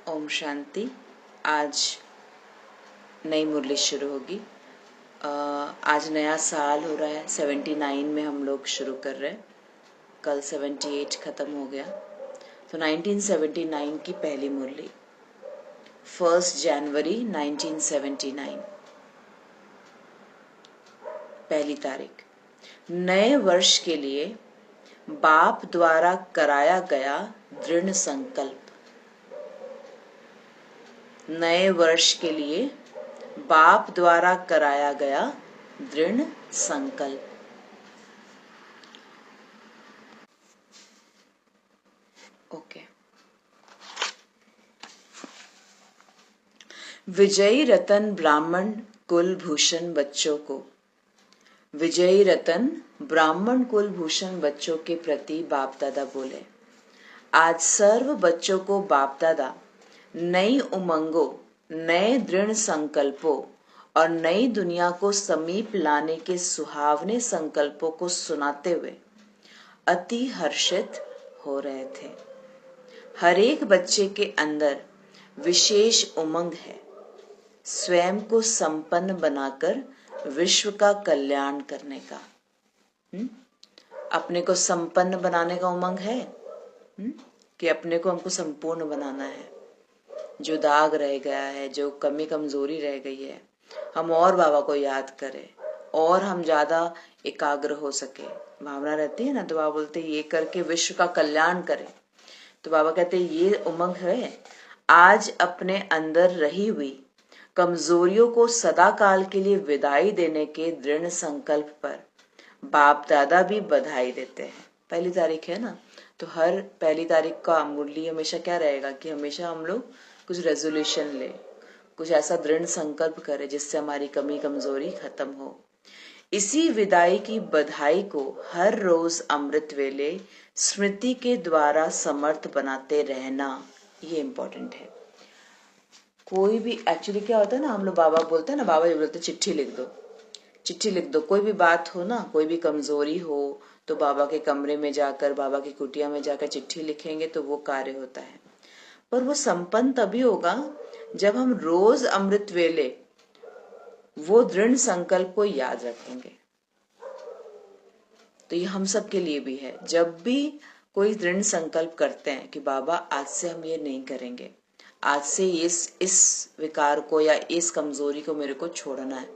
ओम शांति। आज नई मुरली शुरू होगी। आज नया साल हो रहा है। 79 में हम लोग शुरू कर रहे हैं। कल 78 खत्म हो गया, तो 1979 की पहली मुरली, 1 जनवरी 1979, पहली तारीख। नए वर्ष के लिए बाप द्वारा कराया गया दृढ़ संकल्प। नए वर्ष के लिए बाप द्वारा कराया गया दृढ़ संकल्प। ओके। विजयी रतन ब्राह्मण कुलभूषण बच्चों को, विजयी रतन ब्राह्मण कुलभूषण बच्चों के प्रति बाप दादा बोले, आज सर्व बच्चों को बाप दादा नई उमंगों, नए दृढ़ संकल्पों और नई दुनिया को समीप लाने के सुहावने संकल्पों को सुनाते हुए अति हर्षित हो रहे थे। हर एक बच्चे के अंदर विशेष उमंग है, स्वयं को संपन्न बनाकर विश्व का कल्याण करने का। अपने को संपन्न बनाने का उमंग है कि अपने को हमको संपूर्ण बनाना है। जो दाग रह गया है, जो कमी कमजोरी रह गई है, हम और बाबा को याद करें और हम ज्यादा एकाग्र हो सके। भावना रहती है ना, तो बाबा बोलते ये करके विश्व का कल्याण करें। तो बाबा कहते ये उमंग है। आज अपने अंदर रही हुई कमजोरियों को सदा काल के लिए विदाई देने के दृढ़ संकल्प पर बाप दादा भी बधाई देते हैं। पहली तारीख है ना, तो हर पहली तारीख का मुरली हमेशा क्या रहेगा कि हमेशा हम लोग कुछ रेजोल्यूशन ले, कुछ ऐसा दृढ़ संकल्प करें जिससे हमारी कमी कमजोरी खत्म हो। इसी विदाई की बधाई को हर रोज अमृत वेले स्मृति के द्वारा समर्थ बनाते रहना, ये इम्पोर्टेंट है। कोई भी एक्चुअली क्या होता है ना, हम लोग बाबा बोलते हैं ना, बाबा ये बोलते चिट्ठी लिख दो, चिट्ठी लिख दो। कोई भी बात हो ना, कोई भी कमजोरी हो, तो बाबा के कमरे में जाकर, बाबा की कुटिया में जाकर चिट्ठी लिखेंगे तो वो कार्य होता है। पर वो संपन्न तभी होगा जब हम रोज अमृत वेले वो दृढ़ संकल्प को याद रखेंगे। तो ये हम सब के लिए भी है। जब भी कोई दृढ़ संकल्प करते हैं कि बाबा आज से हम ये नहीं करेंगे, आज से इस विकार को या इस कमजोरी को मेरे को छोड़ना है,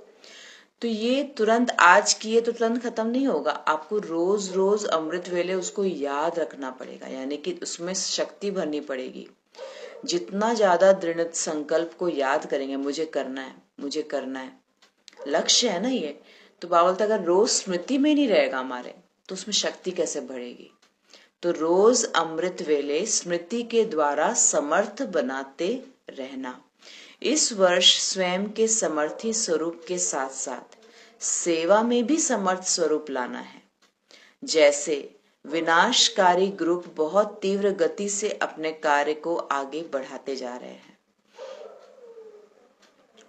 तो ये तुरंत आज किए तो तुरंत खत्म नहीं होगा। आपको रोज रोज अमृत वेले उसको याद रखना पड़ेगा, यानी कि उसमें शक्ति भरनी पड़ेगी। जितना ज्यादा दृढ़ संकल्प को याद करेंगे, मुझे करना है, मुझे करना है, लक्ष्य है ना ये, तो बाबा बोलता अगर रोज स्मृति में नहीं रहेगा हमारे, तो उसमें शक्ति कैसे बढ़ेगी। तो रोज अमृत वेले स्मृति के द्वारा समर्थ बनाते रहना। इस वर्ष स्वयं के समर्थी स्वरूप के साथ साथ सेवा में भी समर्थ स्वरूप लाना है। जैसे विनाशकारी ग्रुप बहुत तीव्र गति से अपने कार्य को आगे बढ़ाते जा रहे हैं,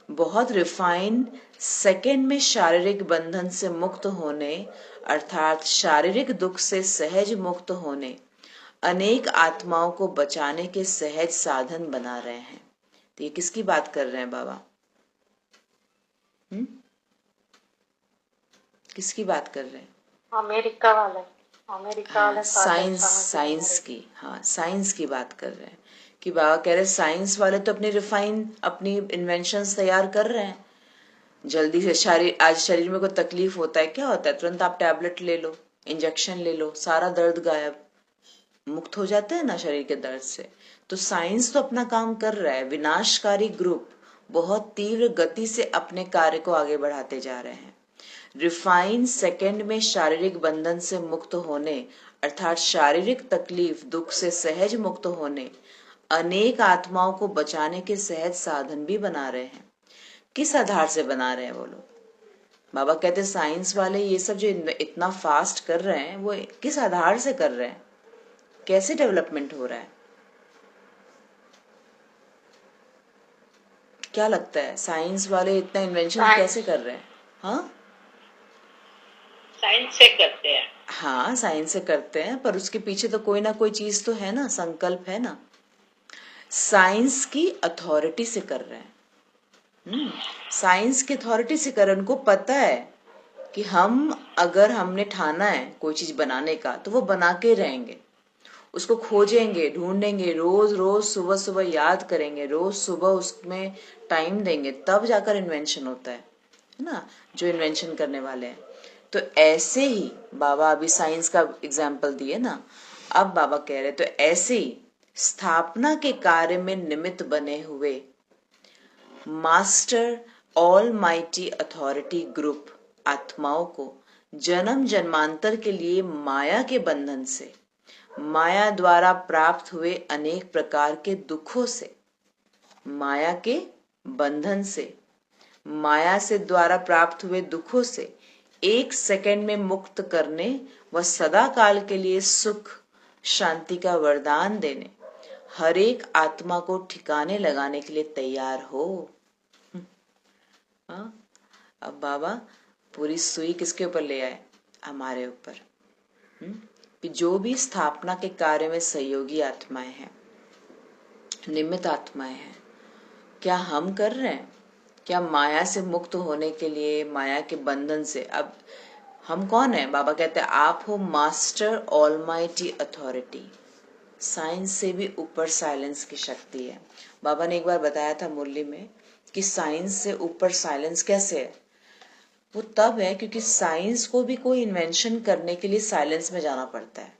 बहुत रिफाइन सेकंड में शारीरिक बंधन से मुक्त होने, अर्थात शारीरिक दुख से सहज मुक्त होने, अनेक आत्माओं को बचाने के सहज साधन बना रहे हैं। तो ये किसकी बात कर रहे हैं बाबा? किसकी बात कर रहे हैं? अमेरिका वाले साइंस की, हाँ साइंस की बात कर रहे हैं कि बाबा कह रहे साइंस वाले तो अपनी इन्वेंशंस तैयार कर रहे हैं। जल्दी से आज शरीर में कोई तकलीफ होता है, क्या होता है, तुरंत आप टैबलेट ले लो, इंजेक्शन ले लो, सारा दर्द गायब, मुक्त हो जाते हैं ना शरीर के दर्द से। तो साइंस तो अपना काम कर रहा है। विनाशकारी ग्रुप बहुत तीव्र गति से अपने कार्य को आगे बढ़ाते जा रहे हैं। रिफाइन सेकंड में शारीरिक बंधन से मुक्त होने, अर्थात शारीरिक तकलीफ दुख से सहज मुक्त होने, अनेक आत्माओं को बचाने के सहज साधन भी बना रहे हैं। किस आधार से बना रहे हैं वो लोग? बाबा कहते साइंस वाले ये सब जो इतना फास्ट कर रहे हैं, वो किस आधार से कर रहे हैं, कैसे डेवलपमेंट हो रहा है? क्या लगता है साइंस वाले इतना इन्वेंशन कैसे कर रहे हैं? हाँ, साइंस से करते हैं। हाँ साइंस से करते हैं, पर उसके पीछे तो कोई ना कोई चीज तो है ना, संकल्प है ना। साइंस की अथॉरिटी से कर रहे हैं। साइंस की अथॉरिटी से कर रहे हैं। उनको पता है कि हम अगर हमने ठाना है कोई चीज बनाने का तो वो बना के रहेंगे, उसको खोजेंगे, ढूंढेंगे, रोज रोज सुबह सुबह याद करेंगे, रोज सुबह उसमें टाइम देंगे, तब जाकर इन्वेंशन होता है ना, जो इन्वेंशन करने वाले हैं। तो ऐसे ही बाबा अभी साइंस का एग्जाम्पल दिए ना, अब बाबा कह रहे तो ऐसे ही स्थापना के कार्य में निमित्त बने हुए master all mighty authority group आत्माओं को जन्म जन्मांतर के लिए माया के बंधन से, माया द्वारा प्राप्त हुए अनेक प्रकार के दुखों से, माया के बंधन से, माया से द्वारा प्राप्त हुए दुखों से एक सेकंड में मुक्त करने व सदा काल के लिए सुख शांति का वरदान देने हर एक आत्मा को ठिकाने लगाने के लिए तैयार हो। हाँ, अब बाबा पूरी सुई किसके ऊपर ले आए? हमारे ऊपर। कि जो भी स्थापना के कार्य में सहयोगी आत्माएं हैं, निमित्त आत्माएं हैं, क्या हम कर रहे हैं? क्या माया से मुक्त होने के लिए, माया के बंधन से? अब हम कौन है? बाबा कहते हैं आप हो मास्टर ऑलमाइटी अथॉरिटी। साइंस से भी ऊपर साइलेंस की शक्ति है। बाबा ने एक बार बताया था मुरली में कि साइंस से ऊपर साइलेंस कैसे है। वो तब है क्योंकि साइंस को भी कोई इन्वेंशन करने के लिए साइलेंस में जाना पड़ता है।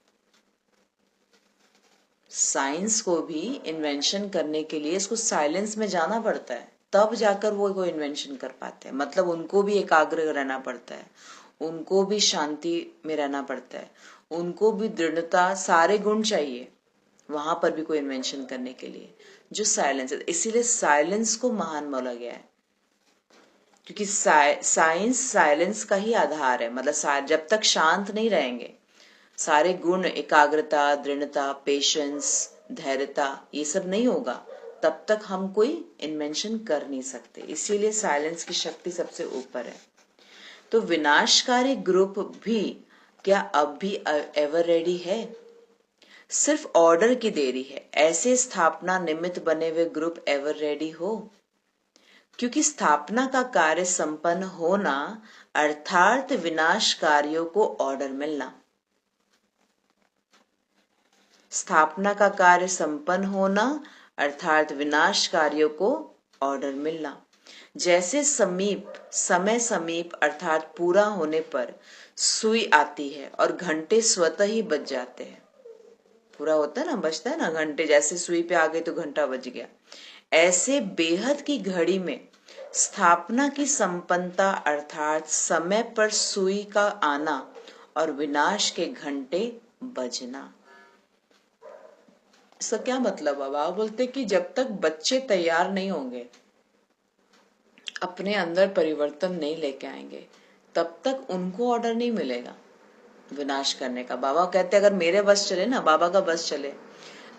साइंस को भी इन्वेंशन करने के लिए इसको साइलेंस में जाना पड़ता है, तब जाकर वो कोई इन्वेंशन कर पाते हैं। मतलब उनको भी एकाग्र रहना पड़ता है, उनको भी शांति में रहना पड़ता है, उनको भी दृढ़ता, सारे गुण चाहिए वहां पर भी कोई इन्वेंशन करने के लिए, जो साइलेंस है। इसीलिए साइलेंस को महान बोला गया है, क्योंकि साइंस साइलेंस का ही आधार है। मतलब जब तक शांत नहीं रहेंगे, सारे गुण, एकाग्रता, दृढ़ता, पेशेंस, धैर्यता, ये सब नहीं होगा, तब तक हम कोई इन्वेंशन कर नहीं सकते। इसीलिए साइलेंस की शक्ति सबसे ऊपर है। तो विनाशकारी ग्रुप भी क्या अब भी एवर रेडी है? सिर्फ ऑर्डर की देरी है। ऐसे स्थापना निमित्त बने हुए ग्रुप एवर रेडी हो, क्योंकि स्थापना का कार्य संपन्न होना अर्थात विनाश कार्यों को ऑर्डर मिलना। स्थापना का कार्य संपन्न होना अर्थात विनाश कार्यों को ऑर्डर मिलना। जैसे समय समीप अर्थात पूरा होने पर सुई आती है और घंटे स्वतः ही बज जाते हैं। पूरा होता है ना, बजता है ना घंटे, जैसे सुई पे आ गई तो घंटा बज गया। ऐसे बेहद की घड़ी में स्थापना की संपन्नता अर्थात समय पर सुई का आना और विनाश के घंटे बजना। इसका क्या मतलब है? बाबा बोलते कि जब तक बच्चे तैयार नहीं होंगे, अपने अंदर परिवर्तन नहीं लेके आएंगे, तब तक उनको ऑर्डर नहीं मिलेगा विनाश करने का। बाबा कहते अगर मेरे बस चले ना, बाबा का बस चले,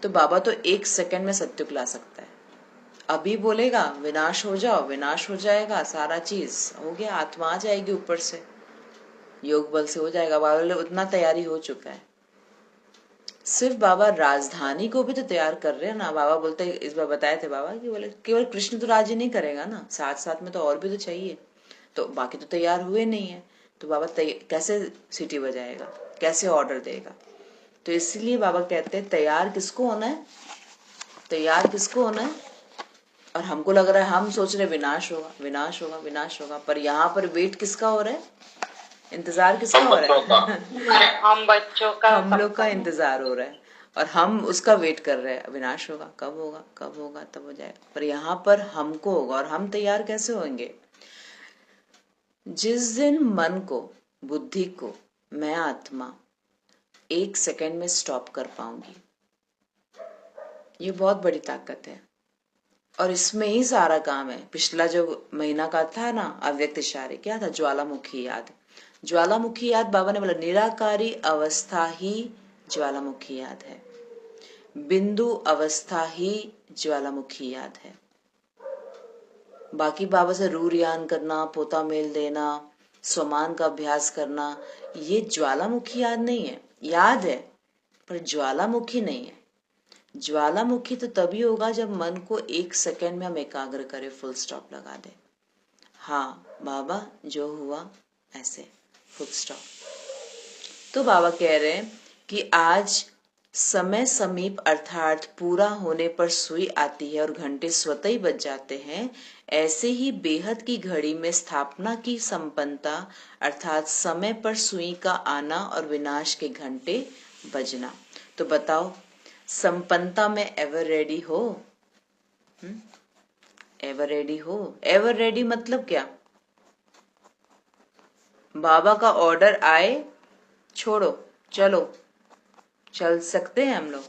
तो बाबा तो एक सेकंड में सत्युग ला सकता है। अभी बोलेगा विनाश हो जाओ, विनाश हो जाएगा, सारा चीज हो गया, आत्मा आ जाएगी ऊपर से, योग बल से हो जाएगा। बाबा बोले उतना तैयारी हो चुका है। सिर्फ बाबा राजधानी को भी तो तैयार कर रहे हैं ना। बाबा बोलते इस बार बताए थे बाबा कि बोले केवल कृष्ण तो राज ही नहीं करेगा ना, साथ साथ में तो और भी तो चाहिए, तो बाकी तो तैयार हुए नहीं है, तो बाबा कैसे सीटी बजाएगा, कैसे ऑर्डर देगा? तो इसलिए बाबा कहते हैं तैयार किसको होना है? तैयार किसको होना है? और हमको लग रहा है, हम सोच रहे विनाश होगा, विनाश होगा, विनाश होगा, पर यहाँ पर वेट किसका हो रहा है? इंतजार किसका हो रहा है? हम बच्चों का, हम लोग का इंतजार हो रहा है और हम उसका वेट कर रहे हैं, विनाश होगा, कब होगा, कब होगा, तब हो जाएगा। पर यहाँ पर हमको होगा, और हम तैयार कैसे होंगे? जिस दिन मन को, बुद्धि को, मैं आत्मा एक सेकंड में स्टॉप कर पाऊंगी, ये बहुत बड़ी ताकत है। और इसमें ही सारा काम है। पिछला जो महीना का था ना अव्यक्त इशारे, क्या था? ज्वालामुखी याद। ज्वालामुखी याद बाबा ने बोला निराकारी अवस्था ही ज्वालामुखी याद है, बिंदु अवस्था ही ज्वालामुखी याद है। बाकी बाबा से रूर यान करना, पोता मेल देना, स्वमान का अभ्यास करना, ये ज्वालामुखी याद नहीं है। याद है पर ज्वालामुखी नहीं है। ज्वालामुखी तो तभी होगा जब मन को 1 सेकंड में हम एकाग्र करें, फुल स्टॉप लगा दें। हाँ बाबा जो हुआ ऐसे, फुल स्टॉप। तो बाबा कह रहे हैं कि आज समय समीप अर्थात पूरा होने पर सुई आती है और घंटे स्वतः ही बज जाते हैं। ऐसे ही बेहद की घड़ी में स्थापना की संपन्नता अर्थात समय पर सुई का आना और विनाश के घंटे बजना। तो बताओ, संपन्नता में एवर रेडी हो? एवर रेडी हो? एवर रेडी मतलब क्या? बाबा का ऑर्डर आए, छोड़ो, चलो, चल सकते हैं हम लोग?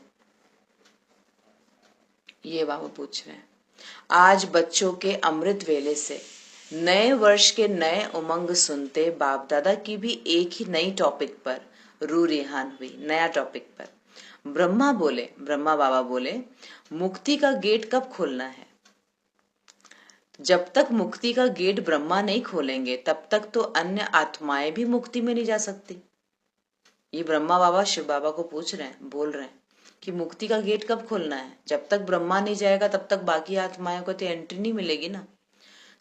ये बाबा पूछ रहे हैं। आज बच्चों के अमृत वेले से नए वर्ष के नए उमंग सुनते बाप दादा की भी एक ही नई टॉपिक पर रू रिहान हुई। नया टॉपिक पर ब्रह्मा बाबा बोले, मुक्ति का गेट कब खोलना है? जब तक मुक्ति का गेट ब्रह्मा नहीं खोलेंगे तब तक तो अन्य आत्माएं भी मुक्ति में नहीं जा सकती। ये ब्रह्मा बाबा शिव बाबा को पूछ रहे हैं, बोल रहे हैं कि मुक्ति का गेट कब खोलना है? जब तक ब्रह्मा नहीं जाएगा तब तक बाकी आत्माओं को तो एंट्री नहीं मिलेगी ना।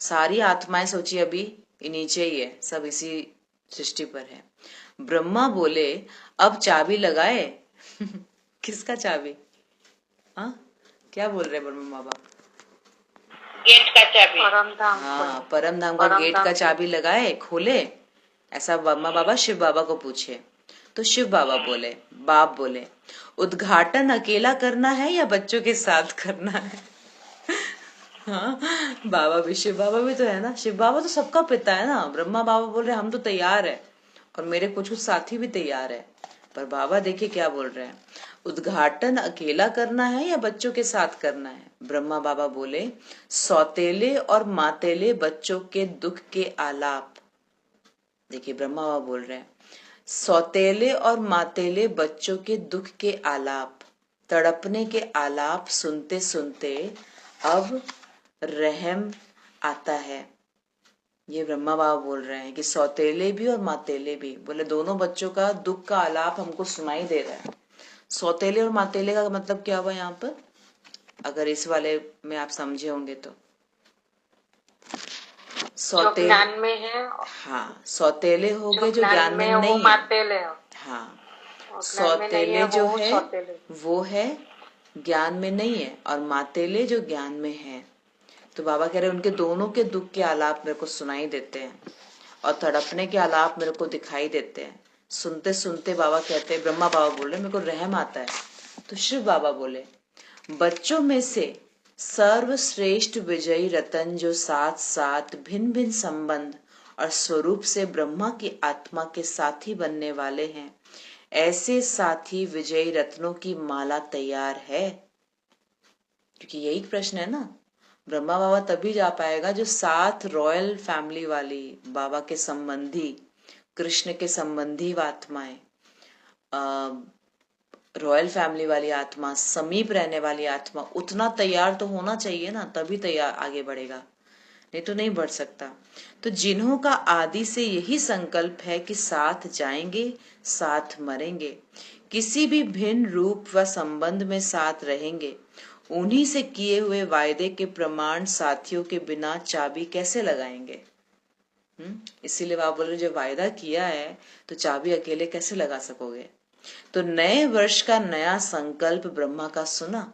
सारी आत्माएं सोचिए अभी नीचे ही है, सब इसी सृष्टि पर है। ब्रह्मा बोले, अब चाबी लगाए। किसका चाबी? हाँ, क्या बोल रहे ब्रह्मा बाबा? गेट का चाबी। हाँ, परम धाम का गेट का चाबी लगाए, खोले, ऐसा ब्रह्मा बाबा शिव बाबा को पूछे। तो शिव बाबा बोले, बाप बोले, उद्घाटन अकेला करना है या बच्चों के साथ करना है? हाँ, बाबा भी, शिव बाबा भी तो है ना। शिव बाबा तो सबका पिता है ना। ब्रह्मा बाबा बोल रहे हम तो तैयार है और मेरे कुछ साथी भी तैयार है। पर बाबा देखिए क्या बोल रहे हैं, उद्घाटन अकेला करना है या बच्चों के साथ करना है? ब्रह्मा बाबा बोले, सौतेले और मातेले बच्चों के दुख के आलाप। देखिए ब्रह्मा बाबा बोल रहे हैं, सौतेले और मातेले बच्चों के दुख के आलाप, तड़पने के आलाप सुनते सुनते अब रहम आता है। ये ब्रह्मा बाबा बोल रहे हैं कि सौतेले भी और मातेले भी, बोले दोनों बच्चों का दुख का आलाप हमको सुनाई दे रहा है। सौतेले और मातेले का मतलब क्या हुआ यहाँ पर, अगर इस वाले में आप समझे होंगे तो? जो ज्ञान में है। हाँ, सौतेले हो गए जो ज्ञान में वो नहीं है। मातेले है। हाँ, सौतेले जो है वो है ज्ञान में नहीं है, और मातेले जो ज्ञान में है। तो बाबा कह रहे उनके दोनों के दुख के आलाप मेरे को सुनाई देते हैं और तड़पने के आलाप मेरे को दिखाई देते हैं। सुनते सुनते बाबा कहते हैं, ब्रह्मा बाबा बोले मेरे को रहम आता है। तो शिव बाबा बोले, बच्चों में से सर्वश्रेष्ठ विजयी रतन जो साथ साथ भिन्न भिन्न संबंध और स्वरूप से ब्रह्मा की आत्मा के साथी बनने वाले हैं, ऐसे साथी विजयी रत्नों की माला तैयार है? क्योंकि यही प्रश्न है ना, ब्रह्मा बाबा तभी जा पाएगा जो साथ रॉयल फैमिली वाली, बाबा के संबंधी, कृष्ण के संबंधी आत्माएं, रॉयल फैमिली वाली आत्मा, समीप रहने वाली आत्मा, उतना तैयार तो होना चाहिए ना, तभी तैयार आगे बढ़ेगा, नहीं तो नहीं बढ़ सकता। तो जिन्हों का आदि से यही संकल्प है कि साथ जाएंगे, साथ मरेंगे, किसी भी भिन्न रूप व संबंध में साथ रहेंगे, उन्हीं से किए हुए वायदे के प्रमाण साथियों के बिना चाबी कैसे लगाएंगे? इसीलिए आप बोल रहे जो वायदा किया है तो चाबी अकेले कैसे लगा सकोगे? तो नए वर्ष का नया संकल्प ब्रह्मा का सुना,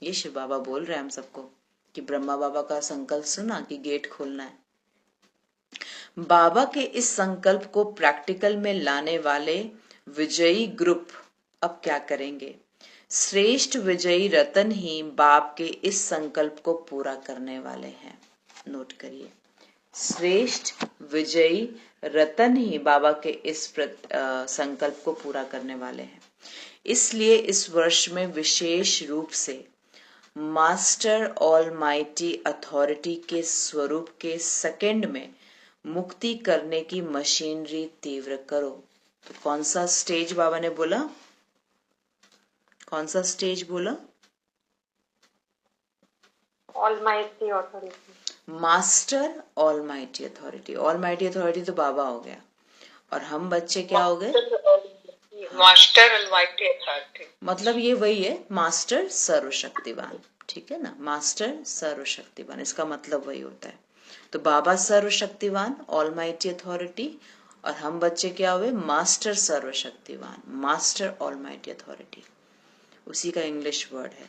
ये शिव बाबा बोल रहे हैं हम सबको कि ब्रह्मा बाबा का संकल्प सुना कि गेट खोलना है। बाबा के इस संकल्प को प्रैक्टिकल में लाने वाले विजयी ग्रुप अब क्या करेंगे? श्रेष्ठ विजयी रतन ही बाप के इस संकल्प को पूरा करने वाले हैं। नोट करिए, श्रेष्ठ विजयी रतन ही बाबा के इस संकल्प को पूरा करने वाले हैं। इसलिए इस वर्ष में विशेष रूप से मास्टर ऑलमाइटी अथॉरिटी के स्वरूप के सेकंड में मुक्ति करने की मशीनरी तीव्र करो। तो कौन सा स्टेज बाबा ने बोला? कौन सा स्टेज बोला? Almighty authority. Master almighty authority. Almighty authority तो बाबा हो गया, और हम बच्चे क्या हो गए? मास्टर अलमाइटी अथॉरिटी, मतलब ये वही है, मास्टर सर्वशक्तिवान, ठीक है ना, मास्टर सर्वशक्तिवान, इसका मतलब वही होता है। तो बाबा सर्वशक्तिवान, ऑलमाइटी अथॉरिटी, और हम बच्चे क्या हुए, मास्टर सर्वशक्तिवान, मास्टर ऑलमाइटी अथॉरिटी, उसी का इंग्लिश वर्ड है।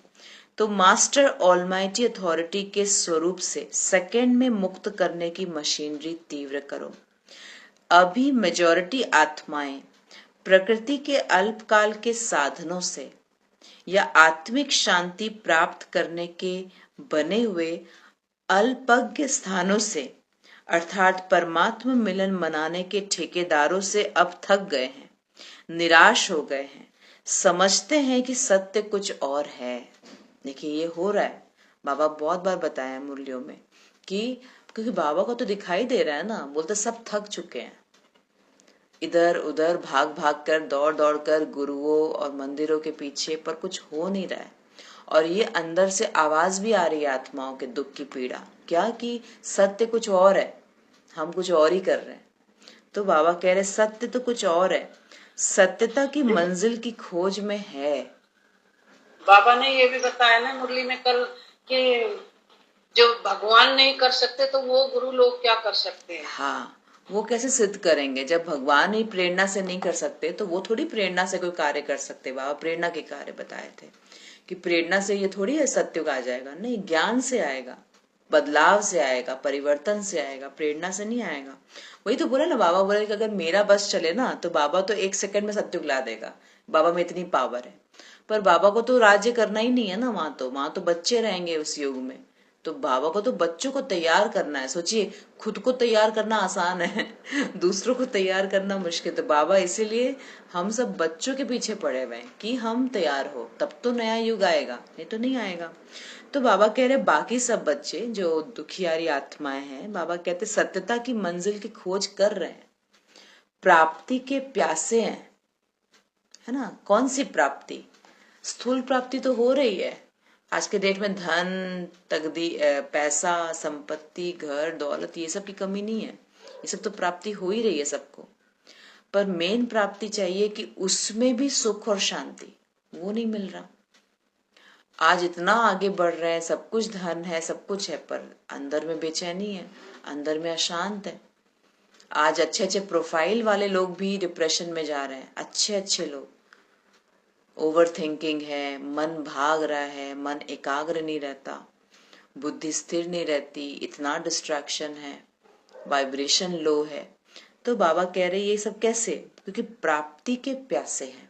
तो मास्टर ऑलमाइटी अथॉरिटी के स्वरूप से सेकंड में मुक्त करने की मशीनरी तीव्र करो। अभी मेजॉरिटी आत्माएं प्रकृति के अल्पकाल के साधनों से या आत्मिक शांति प्राप्त करने के बने हुए अल्पज्ञ स्थानों से अर्थात परमात्मा मिलन मनाने के ठेकेदारों से अब थक गए हैं, निराश हो गए हैं, समझते हैं कि सत्य कुछ और है। देखिए ये हो रहा है, बाबा बहुत बार बताया मुरलियों में कि क्योंकि बाबा को तो दिखाई दे रहा है ना, बोलते सब थक चुके हैं, इधर उधर भाग भाग कर, दौड़ दौड़ कर गुरुओं और मंदिरों के पीछे, पर कुछ हो नहीं रहा है। और ये अंदर से आवाज भी आ रही है आत्माओं के दुख की पीड़ा, क्या कि सत्य कुछ और है, हम कुछ और ही कर रहे हैं। तो बाबा कह रहे सत्य तो कुछ और है, सत्यता की मंजिल की खोज में है। बाबा ने ये भी बताया ना मुरली में कल कि जो भगवान नहीं कर सकते तो वो गुरु लोग क्या कर सकते हैं। हाँ, वो कैसे सिद्ध करेंगे जब भगवान ही प्रेरणा से नहीं कर सकते, तो वो थोड़ी प्रेरणा से कोई कार्य कर सकते। बाबा प्रेरणा के कार्य बताए थे कि प्रेरणा से ये थोड़ी है सत्युग आ जाएगा, नहीं, ज्ञान से आएगा, बदलाव से आएगा, परिवर्तन से आएगा, प्रेरणा से नहीं आएगा। वही तो बोला ना, बाबा बोले कि अगर मेरा बस चले ना तो बाबा तो 1 सेकंड में सत्युग ला देगा, बाबा में इतनी पावर है। पर बाबा को तो राज्य करना ही नहीं है ना, वहां तो बच्चे रहेंगे उस युग में। तो बाबा को तो बच्चों को तैयार करना है। सोचिए, खुद को तैयार करना आसान है दूसरों को तैयार करना मुश्किल। तो बाबा इसीलिए हम सब बच्चों के पीछे पड़े हुए हैं कि हम तैयार हो, तब तो नया युग आएगा, नहीं तो नहीं आएगा। तो बाबा कह रहे बाकी सब बच्चे जो दुखियारी आत्माएं हैं, बाबा कहते सत्यता की मंजिल की खोज कर रहे हैं, प्राप्ति के प्यासे हैं, है ना। कौन सी प्राप्ति? स्थूल प्राप्ति तो हो रही है आज के डेट में, धन, पैसा, संपत्ति, घर, दौलत, ये सब की कमी नहीं है, ये सब तो प्राप्ति हो ही रही है सबको। पर मेन प्राप्ति चाहिए कि उसमें भी सुख और शांति, वो नहीं मिल रहा। आज इतना आगे बढ़ रहे हैं, सब कुछ धन है, सब कुछ है, पर अंदर में बेचैनी है, अंदर में अशांत है। आज अच्छे अच्छे प्रोफाइल वाले लोग भी डिप्रेशन में जा रहे हैं, अच्छे अच्छे लोग। ओवर थिंकिंग है, मन भाग रहा है, मन एकाग्र नहीं रहता, बुद्धि स्थिर नहीं रहती, इतना डिस्ट्रैक्शन है, वाइब्रेशन लो है। तो बाबा कह रहे ये सब कैसे? क्योंकि प्राप्ति के प्यासे हैं।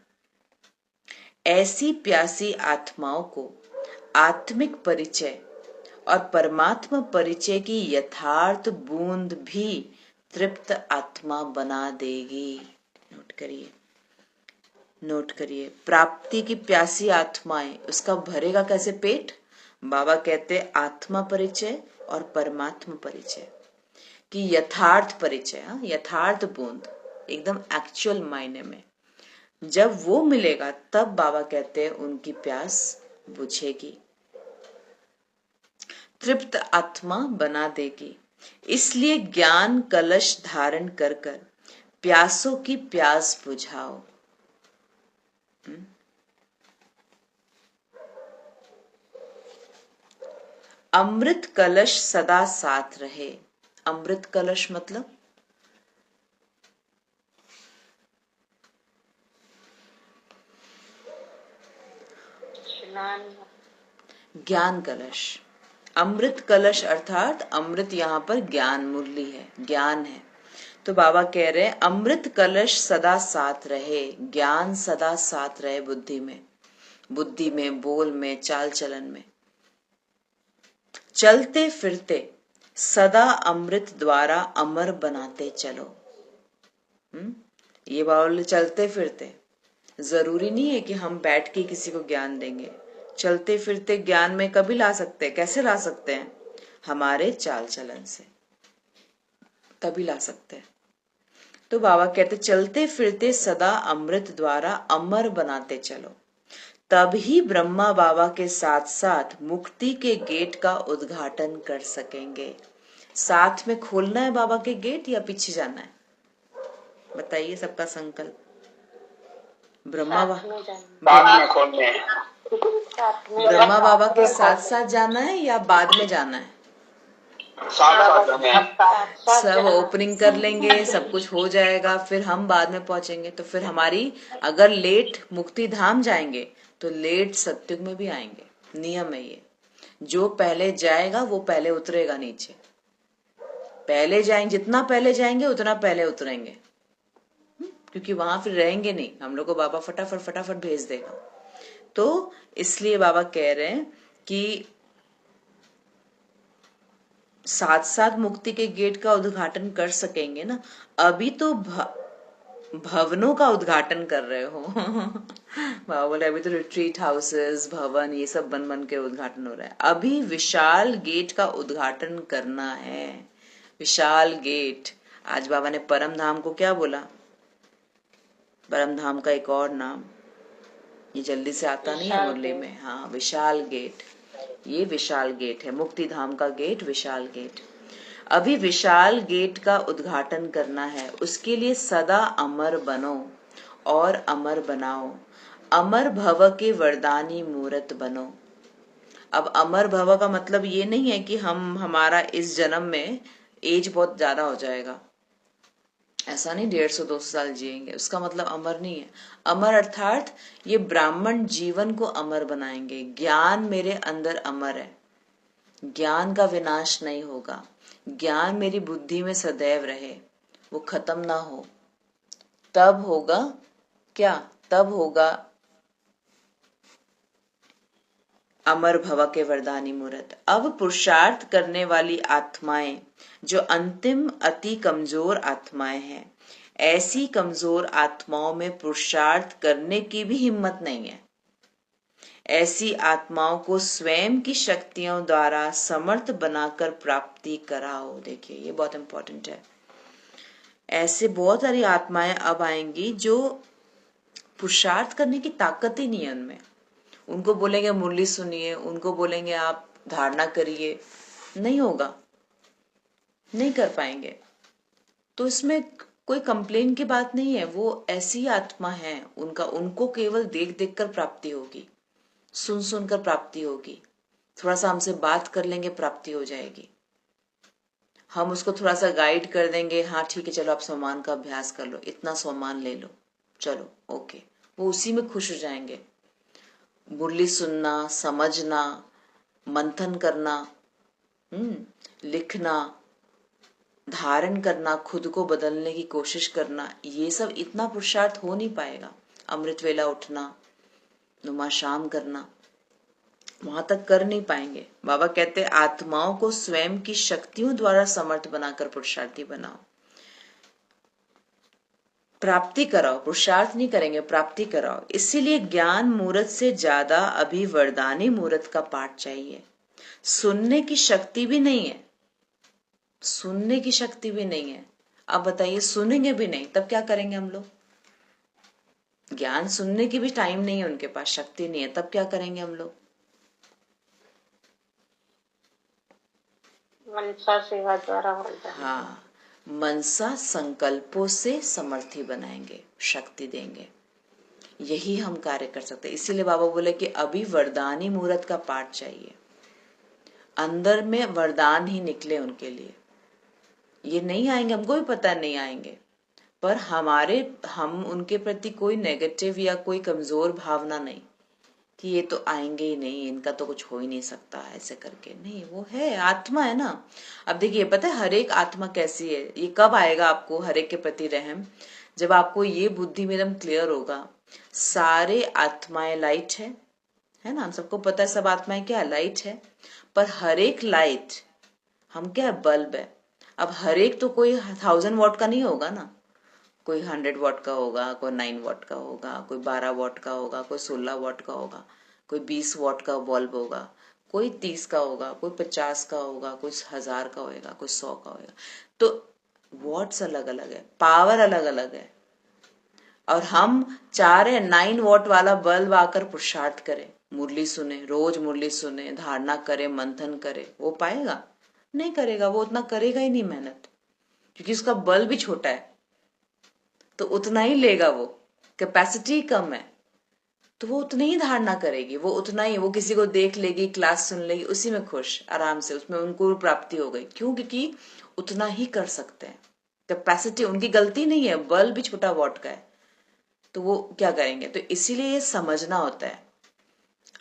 ऐसी प्यासी आत्माओं को आत्मिक परिचय और परमात्मा परिचय की यथार्थ बूंद भी तृप्त आत्मा बना देगी। नोट करिए, नोट करिए, प्राप्ति की प्यासी आत्माएं, उसका भरेगा कैसे पेट? बाबा कहते आत्मा परिचय और परमात्मा परिचय की यथार्थ परिचय, यथार्थ बूंद, एकदम एक्चुअल मायने में जब वो मिलेगा, तब बाबा कहते हैं उनकी प्यास बुझेगी, तृप्त आत्मा बना देगी। इसलिए ज्ञान कलश धारण कर कर प्यासों की प्यास बुझाओ। अमृत कलश सदा साथ रहे। अमृत कलश मतलब ज्ञान कलश। अमृत कलश अर्थात अमृत यहाँ पर ज्ञान मुरली है, ज्ञान है। तो बाबा कह रहे हैं अमृत कलश सदा साथ रहे, ज्ञान सदा साथ रहे बुद्धि में, बोल में, चाल चलन में। चलते फिरते सदा अमृत द्वारा अमर बनाते चलो। ये बाबा चलते फिरते, जरूरी नहीं है कि हम बैठ के किसी को ज्ञान देंगे। चलते फिरते ज्ञान में कभी ला सकते हैं, कैसे ला सकते हैं? हमारे चाल चलन से तभी ला सकते हैं। तो बाबा कहते चलते फिरते सदा अमृत द्वारा अमर बनाते चलो, तभी ब्रह्मा बाबा के साथ साथ मुक्ति के गेट का उद्घाटन कर सकेंगे। साथ में खोलना है बाबा के गेट या पीछे जाना है? बताइए सबका संकल्प। ब्रह्मा साथ में जाना, साथ में खोलने हैं। साथ में ब्रह्मा जाना, बाबा के साथ साथ जाना है या बाद में जाना है? साथ साथ जाने हैं। साथ सब जाना। ओपनिंग कर लेंगे, सब कुछ हो जाएगा, फिर हम बाद में पहुंचेंगे। तो फिर हमारी अगर लेट मुक्ति धाम जाएंगे तो लेट सत्युग में भी आएंगे। नियम है ये, जो पहले जाएगा वो पहले उतरेगा नीचे। पहले जाएंगे, जितना पहले जाएंगे उतना पहले उतरेंगे, क्योंकि वहां फिर रहेंगे नहीं, हम लोग को बाबा फटाफट फटाफट भेज देगा। तो इसलिए बाबा कह रहे हैं कि साथ साथ मुक्ति के गेट का उद्घाटन कर सकेंगे ना। अभी तो भवनों का उद्घाटन कर रहे हो बाबा बोले अभी तो रिट्रीट हाउसेस, भवन, ये सब बन बन के उद्घाटन हो रहा है। अभी विशाल गेट का उद्घाटन करना है। विशाल गेट। आज बाबा ने परम धाम को क्या बोला? परम धाम का एक और नाम, ये जल्दी से आता नहीं है मुरली में। हाँ, विशाल गेट। ये विशाल गेट है, मुक्ति धाम का गेट, विशाल गेट। अभी विशाल गेट का उद्घाटन करना है। उसके लिए सदा अमर बनो और अमर बनाओ। अमर भव के वरदानी मूरत बनो। अब अमर भव का मतलब ये नहीं है कि हमारा इस जन्म में एज बहुत ज्यादा हो जाएगा, ऐसा नहीं 150-200 साल जिएंगे, उसका मतलब अमर नहीं है। अमर अर्थात ये ब्राह्मण जीवन को अमर बनाएंगे। ज्ञान मेरे अंदर अमर है, ज्ञान का विनाश नहीं होगा। ज्ञान मेरी बुद्धि में सदैव रहे, वो खत्म ना हो। तब होगा क्या? तब होगा अमर भव के वरदानी मूरत। अब पुरुषार्थ करने वाली आत्माएं जो अंतिम अति कमजोर आत्माएं हैं, ऐसी कमजोर आत्माओं में पुरुषार्थ करने की भी हिम्मत नहीं है। ऐसी आत्माओं को स्वयं की शक्तियों द्वारा समर्थ बनाकर प्राप्ति कराओ। देखिए ये बहुत इंपॉर्टेंट है। ऐसे बहुत सारी आत्माएं अब आएंगी जो पुरुषार्थ करने की ताकत ही नहीं है उनमें। उनको बोलेंगे मुरली सुनिए, उनको बोलेंगे आप धारणा करिए, नहीं होगा, नहीं कर पाएंगे। तो इसमें कोई कंप्लेन की बात नहीं है, वो ऐसी आत्मा है, उनको केवल देख देख कर प्राप्ति होगी, सुन सुन कर प्राप्ति होगी। थोड़ा सा हमसे बात कर लेंगे, प्राप्ति हो जाएगी। हम उसको थोड़ा सा गाइड कर देंगे, हाँ ठीक है चलो आप सम्मान का अभ्यास कर लो, इतना सम्मान ले लो, चलो ओके, वो उसी में खुश हो जाएंगे। मुरली सुनना, समझना, मंथन करना, लिखना, धारण करना, खुद को बदलने की कोशिश करना, ये सब इतना पुरुषार्थ हो नहीं पाएगा। अमृत वेला उठना, नुमा शाम करना, वहां तक कर नहीं पाएंगे। बाबा कहते आत्माओं को स्वयं की शक्तियों द्वारा समर्थ बनाकर पुरुषार्थी बनाओ, प्राप्ति कराओ। पुरुषार्थ नहीं करेंगे, प्राप्ति कराओ। इसीलिए ज्ञान मूरत से ज्यादा अभी वरदानी मूरत का पाठ चाहिए। सुनने की शक्ति भी नहीं है, सुनने की शक्ति भी नहीं है। अब बताइए, सुनेंगे भी नहीं तब क्या करेंगे हम लोग? ज्ञान सुनने की भी टाइम नहीं है उनके पास, शक्ति नहीं है, तब क्या करेंगे हम लोग? मनसा सेवा द्वारा हो जाएगा। हाँ, मनसा संकल्पों से समर्थी बनाएंगे, शक्ति देंगे। यही हम कार्य कर सकते हैं। इसीलिए बाबा बोले कि अभी वरदानी मुहूर्त का पाठ चाहिए, अंदर में वरदान ही निकले उनके लिए। ये नहीं आएंगे, हमको भी पता नहीं आएंगे, पर हम उनके प्रति कोई नेगेटिव या कोई कमजोर भावना नहीं कि ये तो आएंगे ही नहीं, इनका तो कुछ हो ही नहीं सकता, ऐसे करके नहीं। वो है, आत्मा है ना। अब देखिए, पता है हर एक आत्मा कैसी है, ये कब आएगा आपको हर एक के प्रति रहम? जब आपको ये बुद्धि में एकदम क्लियर होगा सारे आत्माएं लाइट है ना। हम सबको पता है सब आत्माएं क्या लाइट है, पर हर एक लाइट हम क्या है, बल्ब है। अब हर एक तो कोई 1000 वॉट का नहीं होगा ना, कोई 100 वॉट का होगा, कोई 9 वॉट का होगा, कोई 12 वॉट का होगा, कोई 16 वॉट का होगा, कोई 20 वॉट का बल्ब होगा, कोई 30 का होगा, कोई 50 का होगा, कोई 1000 का होगा, कोई 100 का होगा। तो वॉट्स अलग अलग है, पावर अलग अलग है। और हम चाह रहे 9 वॉट वाला बल्ब आकर पुरुषार्थ करे, मुरली सुने, रोज मुरली सुने, धारणा करे, मंथन करे, वो पाएगा? नहीं करेगा, वो उतना करेगा ही नहीं मेहनत, क्योंकि उसका बल्ब भी छोटा है, तो उतना ही लेगा वो, कैपेसिटी कम है, तो वो उतना ही धारणा करेगी, वो उतना ही, वो किसी को देख लेगी, क्लास सुन लेगी, उसी में खुश आराम से, उसमें उनको प्राप्ति हो गई। क्यों? क्योंकि उतना ही कर सकते हैं। कैपेसिटी उनकी गलती नहीं है, बल्ब भी छोटा वॉट का है, तो वो क्या करेंगे? तो इसीलिए ये समझना होता है।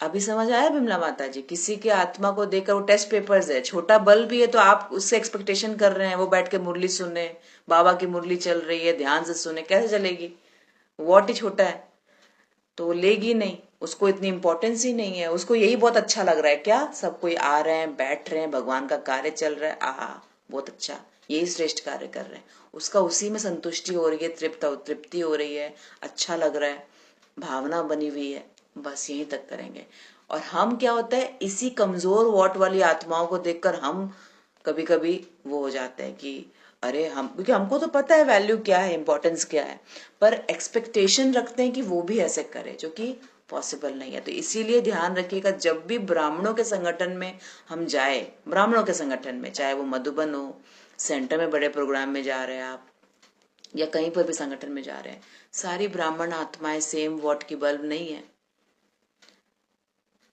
अभी समझ आया बिमला माता जी? किसी के आत्मा को देखकर, वो टेस्ट पेपर्स है, छोटा बल्ब भी है, तो आप उससे एक्सपेक्टेशन कर रहे हैं वो बैठ के मुरली सुने, बाबा की मुरली चल रही है, ध्यान से सुने, कैसे चलेगी? वॉट ही छोटा है, तो वो लेगी नहीं, उसको इतनी इंपॉर्टेंस ही नहीं है, उसको यही बहुत अच्छा लग रहा है, क्या सब कोई आ रहे हैं, बैठ रहे हैं, भगवान का कार्य चल रहा है, आहा बहुत अच्छा, यही श्रेष्ठ कार्य कर रहे हैं, उसका उसी में संतुष्टि हो रही है, तृप्ति हो रही है, अच्छा लग रहा है, भावना बनी हुई है, बस यहीं तक करेंगे। और हम क्या होता है, इसी कमजोर वॉट वाली आत्माओं को देखकर हम कभी कभी वो हो जाते हैं कि अरे हम, क्योंकि हमको तो पता है वैल्यू क्या है, इंपॉर्टेंस क्या है, पर एक्सपेक्टेशन रखते हैं कि वो भी ऐसे करे, जो कि पॉसिबल नहीं है। तो इसीलिए ध्यान रखिएगा, जब भी ब्राह्मणों के संगठन में हम जाए, ब्राह्मणों के संगठन में, चाहे वो मधुबन हो, सेंटर में बड़े प्रोग्राम में जा रहे हैं आप, या कहीं पर भी संगठन में जा रहे हैं, सारी ब्राह्मण आत्माएं सेम वॉट की बल्ब नहीं है।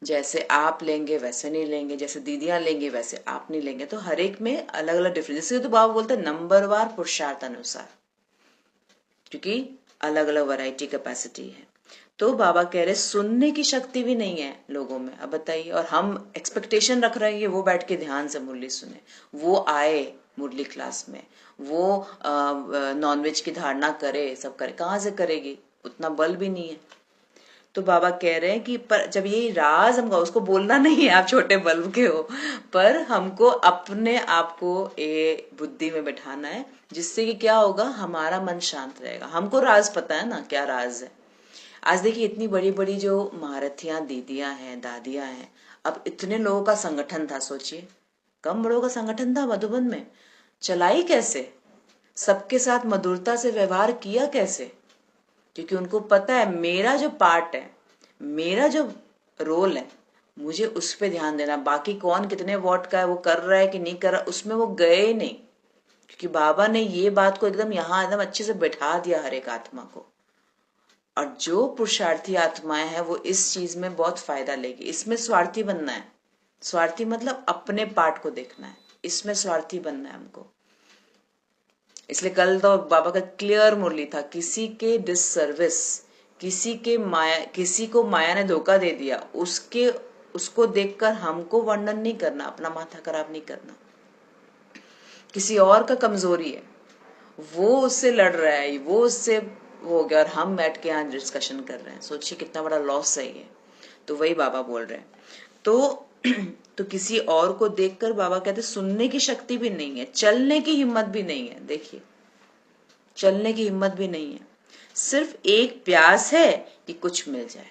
जैसे आप लेंगे वैसे नहीं लेंगे, जैसे दीदियां लेंगे वैसे आप नहीं लेंगे, तो हर एक में अलग अलग डिफरेंस। इसलिए तो बाबा बोलते हैं नंबरवार पुरुषार्थ अनुसार, क्योंकि अलग अलग वैरायटी कैपेसिटी है। तो बाबा कह रहे सुनने की शक्ति भी नहीं है लोगों में, अब बताइए, और हम एक्सपेक्टेशन रख रहे हैं कि वो बैठ के ध्यान से मुरली सुने, वो आए मुरली क्लास में, वो नॉनवेज की धारणा करे, सब करे, कहाँ से करेगी? उतना बल भी नहीं है। तो बाबा कह रहे हैं कि पर जब ये राज हमको, उसको बोलना नहीं है आप छोटे बल्ब के हो, पर हमको अपने आप को ये बुद्धि में बैठाना है, जिससे कि क्या होगा, हमारा मन शांत रहेगा। हमको राज पता है ना, क्या राज है। आज देखिए इतनी बड़ी बड़ी जो महारथियां दीदियां हैं, दादियां हैं, अब इतने लोगों का संगठन था, सोचिए कम बड़ों का संगठन था मधुबन में, चलाई कैसे, सबके साथ मधुरता से व्यवहार किया कैसे? क्योंकि उनको पता है मेरा जो पार्ट है, मेरा जो रोल है, मुझे उस पर ध्यान देना, बाकी कौन कितने वॉट का है, वो कर रहा है कि नहीं कर रहा, उसमें वो गए ही नहीं। क्योंकि बाबा ने ये बात को एकदम यहाँ एकदम अच्छे से बैठा दिया हर एक आत्मा को। और जो पुरुषार्थी आत्माएं हैं वो इस चीज में बहुत फायदा लेगी। इसमें स्वार्थी बनना है, स्वार्थी मतलब अपने पार्ट को देखना है, इसमें स्वार्थी बनना है हमको। इसलिए कल तो बाबा का क्लियर मुरली था, किसी के डिससर्विस, किसी को माया ने धोखा दे दिया, उसको देखकर हमको वर्णन नहीं करना, अपना माथा खराब नहीं करना। किसी और का कमजोरी है, वो उससे लड़ रहा है, वो उससे हो गया, और हम बैठ के यहाँ डिस्कशन कर रहे हैं, सोचिए कितना बड़ा लॉस है ये। तो वही बाबा बोल रहे हैं। तो किसी और को देखकर बाबा कहते सुनने की शक्ति भी नहीं है, चलने की हिम्मत भी नहीं है। देखिए चलने की हिम्मत भी नहीं है, सिर्फ एक प्यास है कि कुछ मिल जाए,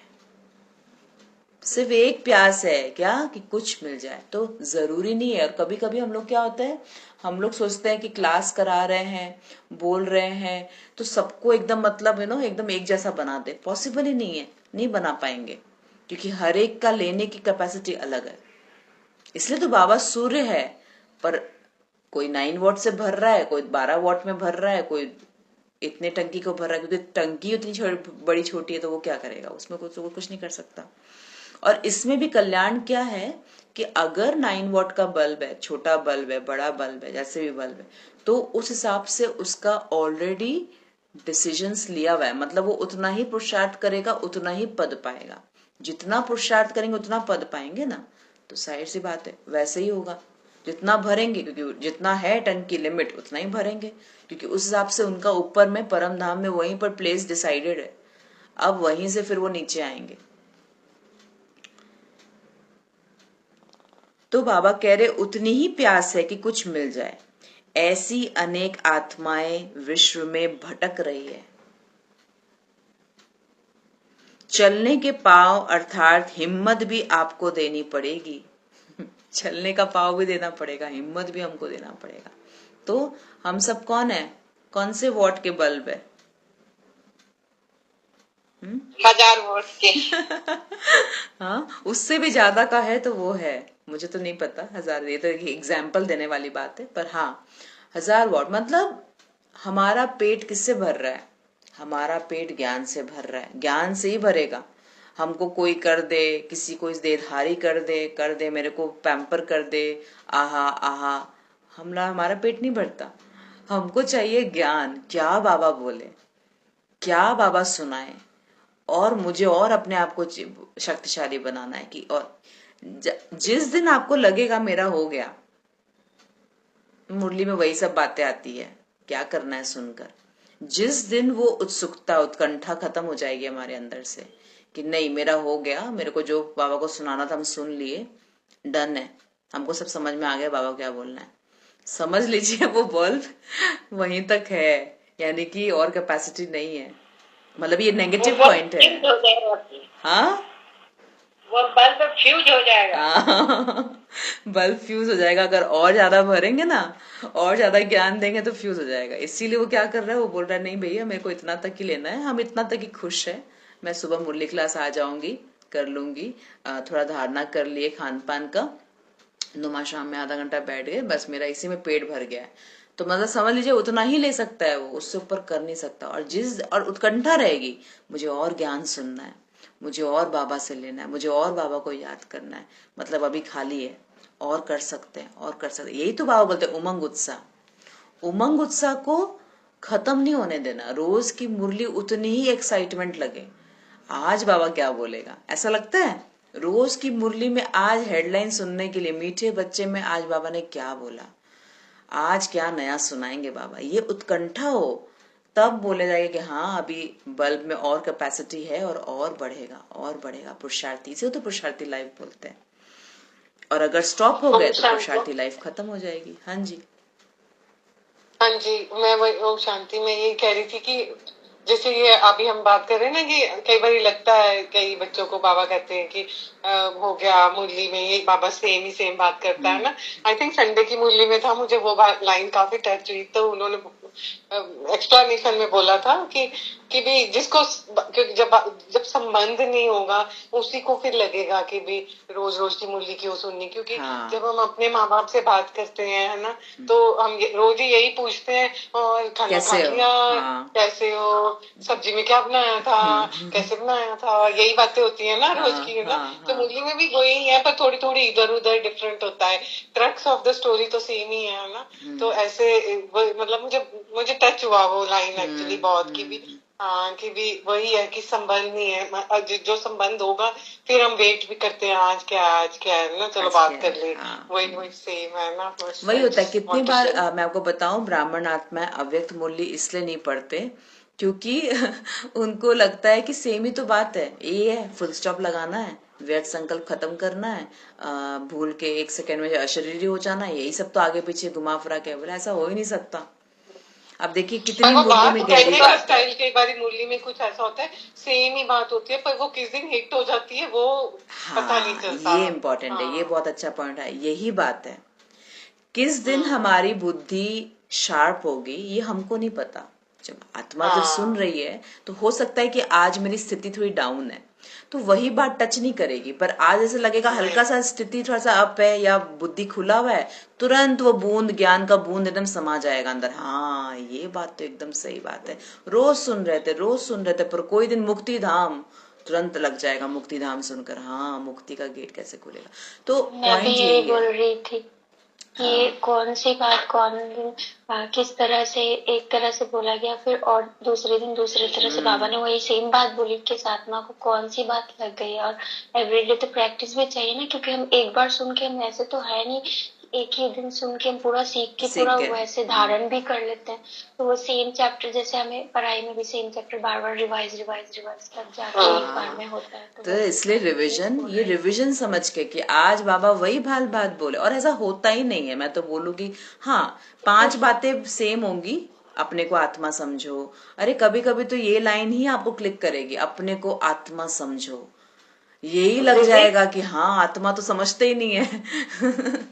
सिर्फ एक प्यास है क्या, कि कुछ मिल जाए। तो जरूरी नहीं है। और कभी कभी हम लोग क्या होता है, हम लोग सोचते हैं कि क्लास करा रहे हैं, बोल रहे हैं, तो सबको एकदम मतलब एकदम एक जैसा बना दे, पॉसिबल ही नहीं है, नहीं बना पाएंगे, क्योंकि हर एक का लेने की कैपेसिटी अलग है। इसलिए तो बाबा सूर्य है, पर कोई 9 वॉट से भर रहा है, कोई 12 वॉट में भर रहा है, कोई इतने टंकी को भर रहा है, क्योंकि टंकी उतनी बड़ी छोटी है, तो वो क्या करेगा, उसमें कुछ नहीं कर सकता। और इसमें भी कल्याण क्या है कि अगर 9 वॉट का बल्ब है, छोटा बल्ब है, बड़ा बल्ब है, जैसे भी बल्ब है, तो उस हिसाब से उसका ऑलरेडी डिसीजंस लिया हुआ है, मतलब वो उतना ही पुरुषार्थ करेगा, उतना ही पद पाएगा। जितना पुरुषार्थ करेंगे उतना पद पाएंगे ना, तो जाहिर सी बात है वैसे ही होगा। जितना भरेंगे, क्योंकि जितना है टंकी लिमिट उतना ही भरेंगे, क्योंकि उस हिसाब से उनका ऊपर में परम धाम में वहीं पर प्लेस डिसाइडेड है। अब वहीं से फिर वो नीचे आएंगे। तो बाबा कह रहे उतनी ही प्यास है कि कुछ मिल जाए। ऐसी अनेक आत्माएं विश्व में भटक रही है। चलने के पांव अर्थात हिम्मत भी आपको देनी पड़ेगी। चलने का पांव भी देना पड़ेगा, हिम्मत भी हमको देना पड़ेगा। तो हम सब कौन है, कौन से वॉट के बल्ब है? 1000 वोट के। हाँ, उससे भी ज्यादा का है तो वो है, मुझे तो नहीं पता 1000, ये तो एग्जाम्पल देने वाली बात है। पर हाँ 1000 वॉट मतलब हमारा पेट किससे भर रहा है, हमारा पेट ज्ञान से भर रहा है, ज्ञान से ही भरेगा। हमको कोई कर दे, किसी को इस देधारी कर दे, मेरे को पैम्पर कर दे, आहा आहा, हमारा पेट नहीं भरता। हमको चाहिए ज्ञान, क्या बाबा बोले, क्या बाबा सुनाए, और मुझे और अपने आप को शक्तिशाली बनाना है कि और जिस दिन आपको लगेगा मेरा हो गया, मुरली में वही सब बातें आती है, क्या करना है सुनकर। जिस दिन वो उत्सुकता, उत्कंठा खत्म हो जाएगी हमारे अंदर से कि नहीं मेरा हो गया, मेरे को जो बाबा को सुनाना था हम सुन लिए, डन है, हमको सब समझ में आ गया बाबा क्या बोलना है, समझ लीजिए वो बल्ब वहीं तक है, यानी कि और कैपेसिटी नहीं है। मतलब ये नेगेटिव पॉइंट है। हाँ, वो बल्ब फ्यूज हो जाएगा। बल्ब फ्यूज हो जाएगा, अगर और ज्यादा भरेंगे ना, और ज्यादा ज्ञान देंगे तो फ्यूज हो जाएगा। इसीलिए वो क्या कर रहा है, वो बोल रहा है नहीं भैया मेरे को इतना तक ही लेना है, हम इतना तक ही खुश है, मैं सुबह मुरली क्लास आ जाऊंगी, कर लूंगी, थोड़ा धारणा कर लिए खान पान का, नुमा शाम में आधा घंटा बैठ गए, बस मेरा इसी में पेट भर गया है। तो मतलब समझ लीजिए उतना ही ले सकता है वो, उससे ऊपर कर नहीं सकता। और उत्कंठा रहेगी, मुझे और ज्ञान सुनना है, मुझे और बाबा से लेना है, मुझे और बाबा को याद करना है, मतलब अभी खाली है, और कर सकते हैं, और कर सकते हैं। यही तो बाबा बोलते हैं उमंग उत्साह। उमंग उत्साह को खत्म नहीं होने देना, रोज की मुरली उतनी ही एक्साइटमेंट लगे। आज बाबा क्या बोलेगा, ऐसा लगता है रोज की मुरली में आज हेडलाइन सुनने के लिए, मीठे बच्चे में आज बाबा ने क्या बोला, आज क्या नया सुनाएंगे बाबा, ये उत्कंठा हो, तब बोले जाएगा कि हाँ अभी बल्ब में और कैपेसिटी है, और बढ़ेगा, और बढ़ेगा। पुरुषार्थी से तो पुरुषार्थी लाइफ बोलते हैं, और अगर स्टॉप हो गए तो पुरुषार्थी लाइफ खत्म हो जाएगी। हाँ जी, हाँ जी, मैं वही ओम शांति में ये कह रही थी कि जैसे ये अभी हम बात कर रहे हैं ना कि कई बार लगता है, कई बच्चों को बाबा कहते हैं कि हो गया मुरली में, ये बाबा सेम बात करता है ना। आई थिंक संडे की मुरली में था, मुझे वो लाइन काफी टच हुई, तो उन्होंने एक्सप्लेनेशन में बोला था कि भी जिसको, क्योंकि जब संबंध नहीं होगा उसी को फिर लगेगा कि भी रोज रोज की मुरली क्यों सुननी, क्योंकि हाँ। जब हम अपने माँ बाप से बात करते हैं है ना, तो हम रोज ही यही पूछते हैं, और खाना खा लिया, कैसे हो, सब्जी में क्या बनाया था, कैसे बनाया था, यही बातें होती है ना रोज की, है ना। तो मुरली में भी वही है, पर थोड़ी थोड़ी इधर उधर डिफरेंट होता है, क्रक्स ऑफ द स्टोरी तो सेम ही है ना। तो ऐसे मतलब मुझे टच हुआ वो लाइन एक्चुअली बहुत, की भी हाँ, कि भी वही है कि संबंध नहीं है, जो संबंध होगा फिर हम वेट भी करते हैं, आज क्या है ना, चलो बात कर ले। वही सेम है ना, वही होता है। कितनी बार मैं आपको बताऊं, ब्राह्मण आत्माएं अव्यक्त मुरली इसलिए नहीं पढ़ते क्योंकि उनको लगता है कि सेम ही तो बात है, ये है, फुल स्टॉप लगाना है, व्यर्थ संकल्प खत्म करना है, भूल के 1 सेकंड में अशरीरी हो जाना है, यही सब तो आगे पीछे घुमा फिरा के, बोला ऐसा हो ही नहीं सकता। अब देखिए कितनी मुरली में गहरी बात स्टाइल, कई बार मुरली में कुछ ऐसा होता है, सेम ही बात होती है, पर वो किस दिन हिट हो जाती है वो पता नहीं चलता। ये इम्पोर्टेंट है, ये बहुत अच्छा पॉइंट है, यही बात है, किस दिन हमारी बुद्धि शार्प होगी ये हमको नहीं पता। जब आत्मा जब सुन रही है तो हो सकता है कि आज मेरी स्थिति थोड़ी डाउन है, तो वही बात टच नहीं करेगी, पर आज ऐसे लगेगा हल्का सा स्थिति थोड़ा सा अप है या बुद्धि खुला हुआ है, तुरंत वो बूंद, ज्ञान का बूंद एकदम समा जाएगा अंदर। हाँ ये बात तो एकदम सही बात है, रोज सुन रहे थे, पर कोई दिन मुक्ति धाम तुरंत लग जाएगा, मुक्ति धाम सुनकर, हाँ मुक्ति का गेट कैसे खुलेगा। तो मैं भी यही बोल रही थी कि कौन सी बात किस तरह से एक तरह से बोला गया, फिर और दूसरे दिन दूसरे तरह से बाबा ने वही सेम बात बोली कि इस आत्मा को कौन सी बात लग गई। और एवरीडे तो प्रैक्टिस भी चाहिए ना, क्योंकि हम एक बार सुन के, हम ऐसे तो है नहीं एक ही दिन सुन के हम पूरा सीख के पूरा वैसे धारण भी कर लेते हैं। तो वो सेम चैप्टर, जैसे हमें पढ़ाई में भी सेम चैप्टर बार बार रिवाइज तब जाके एक बार में होता है। तो इसलिए रिवीजन, ये रिवीजन समझ के कि आज बाबा वही बात बोले, और ऐसा होता ही नहीं है। मैं तो बोलूंगी हाँ 5 बातें सेम होंगी, अपने को आत्मा समझो, अरे कभी कभी तो ये लाइन ही आपको क्लिक करेगी, अपने को आत्मा समझो, यही लग जाएगा कि हाँ आत्मा तो समझते ही नहीं है।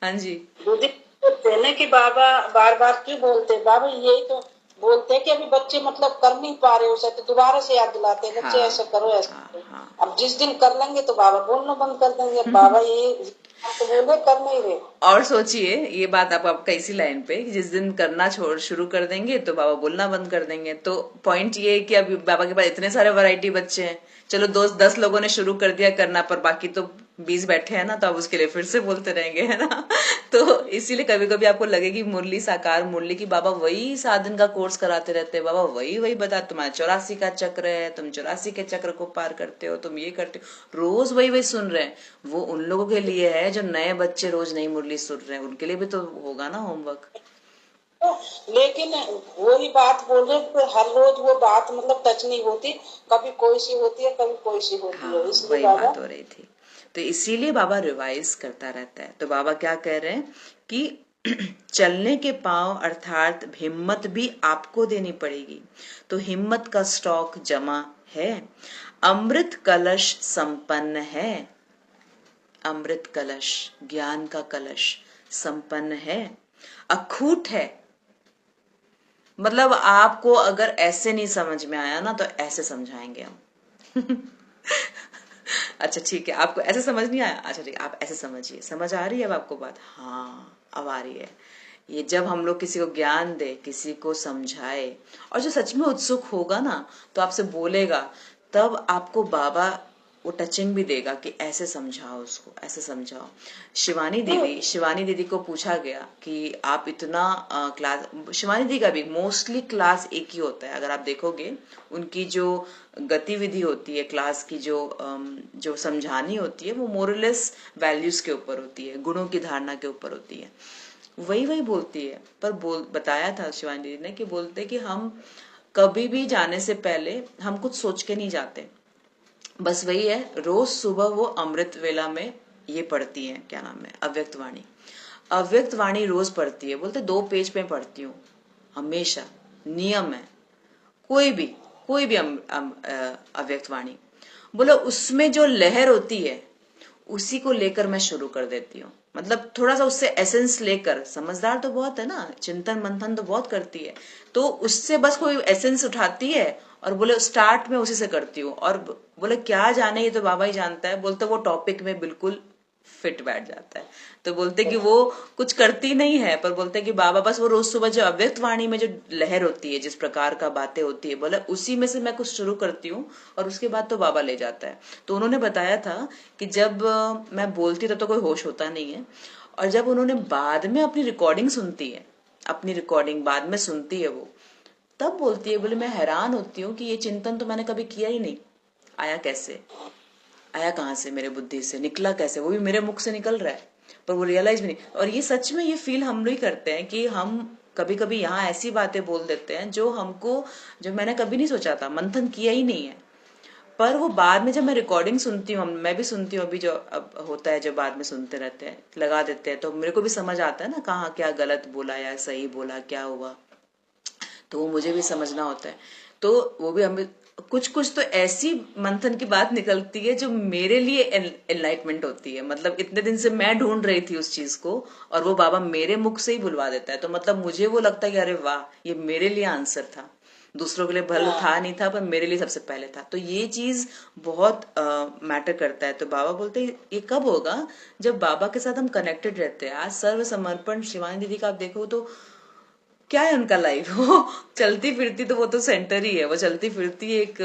हाँ जी, बोलते ना कि बाबा बार बार क्यों बोलते, बाबा यही तो बोलते हैं कि अभी बच्चे मतलब कर नहीं पा रहे हो सर, तो दोबारा से याद दिलाते हैं बच्चे ऐसा करो ऐसा करो। अब जिस दिन कर लेंगे तो बाबा बोलना बंद कर देंगे। अब बाबा ये तो बोले कर नहीं रहे। और सोचिए ये बात आपका इसी लाइन पे कि जिस दिन करना शुरू कर देंगे तो बाबा बोलना बंद कर देंगे। तो पॉइंट ये है कि अभी बाबा के पास इतने सारे वैरायटी बच्चे हैं, चलो 10 लोगों ने शुरू कर दिया करना, पर बाकी तो 20 बैठे हैं ना, तो आप उसके लिए फिर से बोलते रहेंगे, है ना। तो इसीलिए कभी कभी आपको लगे कि मुरली साकार मुरली की बाबा वही 7 दिन का कोर्स कराते रहते हैं, बाबा वही बता, तुम्हारा 84 का चक्र है, तुम 84 के चक्र को पार करते हो, तुम ये करते हो, रोज वही सुन रहे हैं। वो उन लोगों के लिए है जो नए बच्चे रोज नई मुरली सुन रहे हैं, उनके लिए भी तो होगा ना होमवर्क। लेकिन वही बात बोल रहे, हर रोज वो बात मतलब टच नहीं होती, कभी कोई सी होती है कभी कोई सी होती है, इसलिए वही बात हो रही थी। तो इसीलिए बाबा रिवाइज करता रहता है। तो बाबा क्या कह रहे हैं कि चलने के पांव अर्थात हिम्मत भी आपको देनी पड़ेगी। तो हिम्मत का स्टॉक जमा है, अमृत कलश संपन्न है, अमृत कलश ज्ञान का कलश संपन्न है, अखूट है। मतलब आपको अगर ऐसे नहीं समझ में आया ना तो ऐसे समझाएंगे हम। अच्छा ठीक है, आपको ऐसे समझ नहीं आया, अच्छा ठीक है, आप ऐसे समझिए। समझ आ रही है अब आपको बात? हाँ अब आ रही है। ये जब हम लोग किसी को ज्ञान दे, किसी को समझाए, और जो सच में उत्सुक होगा ना तो आपसे बोलेगा, तब आपको बाबा वो टचिंग भी देगा कि ऐसे समझाओ उसको, ऐसे समझाओ। शिवानी दीदी को पूछा गया कि आप इतना क्लास, शिवानी दीदी का भी मोस्टली क्लास एक ही होता है। अगर आप देखोगे उनकी जो गतिविधि होती है क्लास की, जो समझानी होती है, वो मोरलेस वैल्यूज के ऊपर होती है, गुणों की धारणा के ऊपर होती है, वही बोलती है। पर बताया था शिवानी दीदी ने कि बोलते कि हम कभी भी जाने से पहले हम कुछ सोच के नहीं जाते, बस वही है, रोज सुबह वो अमृत वेला में ये पढ़ती है, क्या नाम है, अव्यक्त वाणी। अव्यक्त वाणी रोज पढ़ती है, बोलते 2 पेज पे पढ़ती हूँ हमेशा, नियम है। कोई भी अव्यक्त वाणी बोलो, उसमें जो लहर होती है उसी को लेकर मैं शुरू कर देती हूँ। मतलब थोड़ा सा उससे एसेंस लेकर, समझदार तो बहुत है ना, चिंतन मंथन तो बहुत करती है, तो उससे बस कोई एसेंस उठाती है और बोले स्टार्ट में उसी से करती हूँ, और बोले क्या जाने, ये तो बाबा ही जानता है, बोलते वो टॉपिक में बिल्कुल फिट बैठ जाता है। तो बोलते कि वो कुछ करती नहीं है, पर बोलते कि बाबा बस वो रोज सुबह जो अव्यक्त वाणी में जो लहर होती है, जिस प्रकार का बातें होती है, बोले उसी में से मैं कुछ शुरू करती हूँ और उसके बाद तो बाबा ले जाता है। तो उन्होंने बताया था कि जब मैं बोलती तब तो कोई होश होता नहीं है, और जब उन्होंने बाद में अपनी रिकॉर्डिंग सुनती है, अपनी रिकॉर्डिंग बाद में सुनती है वो, तब बोलती है, बोले मैं हैरान होती हूँ कि ये चिंतन तो मैंने कभी किया ही नहीं, आया कैसे, आया कहाँ से, मेरे बुद्धि से निकला कैसे, वो भी मेरे मुख से निकल रहा है, पर वो रियलाइज भी नहीं। और ये सच में ये फील हम लोग ही करते हैं कि हम कभी कभी यहाँ ऐसी बातें बोल देते हैं जो मैंने कभी नहीं सोचा था, मंथन किया ही नहीं है, पर वो बाद में जब मैं रिकॉर्डिंग सुनती हूँ, मैं भी सुनती हूँ अभी, जो अब होता है जब बाद में सुनते रहते हैं, लगा देते हैं, तो मेरे को भी समझ आता है ना कहाँ क्या गलत बोला या सही बोला, क्या हुआ, तो वो मुझे भी समझना होता है। तो वो भी हमें कुछ तो ऐसी मंथन की बात निकलती है जो मेरे लिए एनलाइटमेंट होती है। मतलब इतने दिन से मैं ढूंढ रही थी उस चीज को, और वो बाबा मेरे मुख से ही बुलवा देता है, तो मतलब मुझे वो लगता है कि अरे वाह, ये मेरे लिए आंसर था, दूसरों के लिए भले था नहीं था, पर मेरे लिए सबसे पहले था। तो ये चीज बहुत मैटर करता है। तो बाबा बोलते हैं ये कब होगा, जब बाबा के साथ हम कनेक्टेड रहते हैं। आज सर्व समर्पण शिवानी दीदी का आप देखो तो क्या है उनका लाइफ, वो चलती फिरती, तो वो तो सेंटर ही है, वो चलती फिरती एक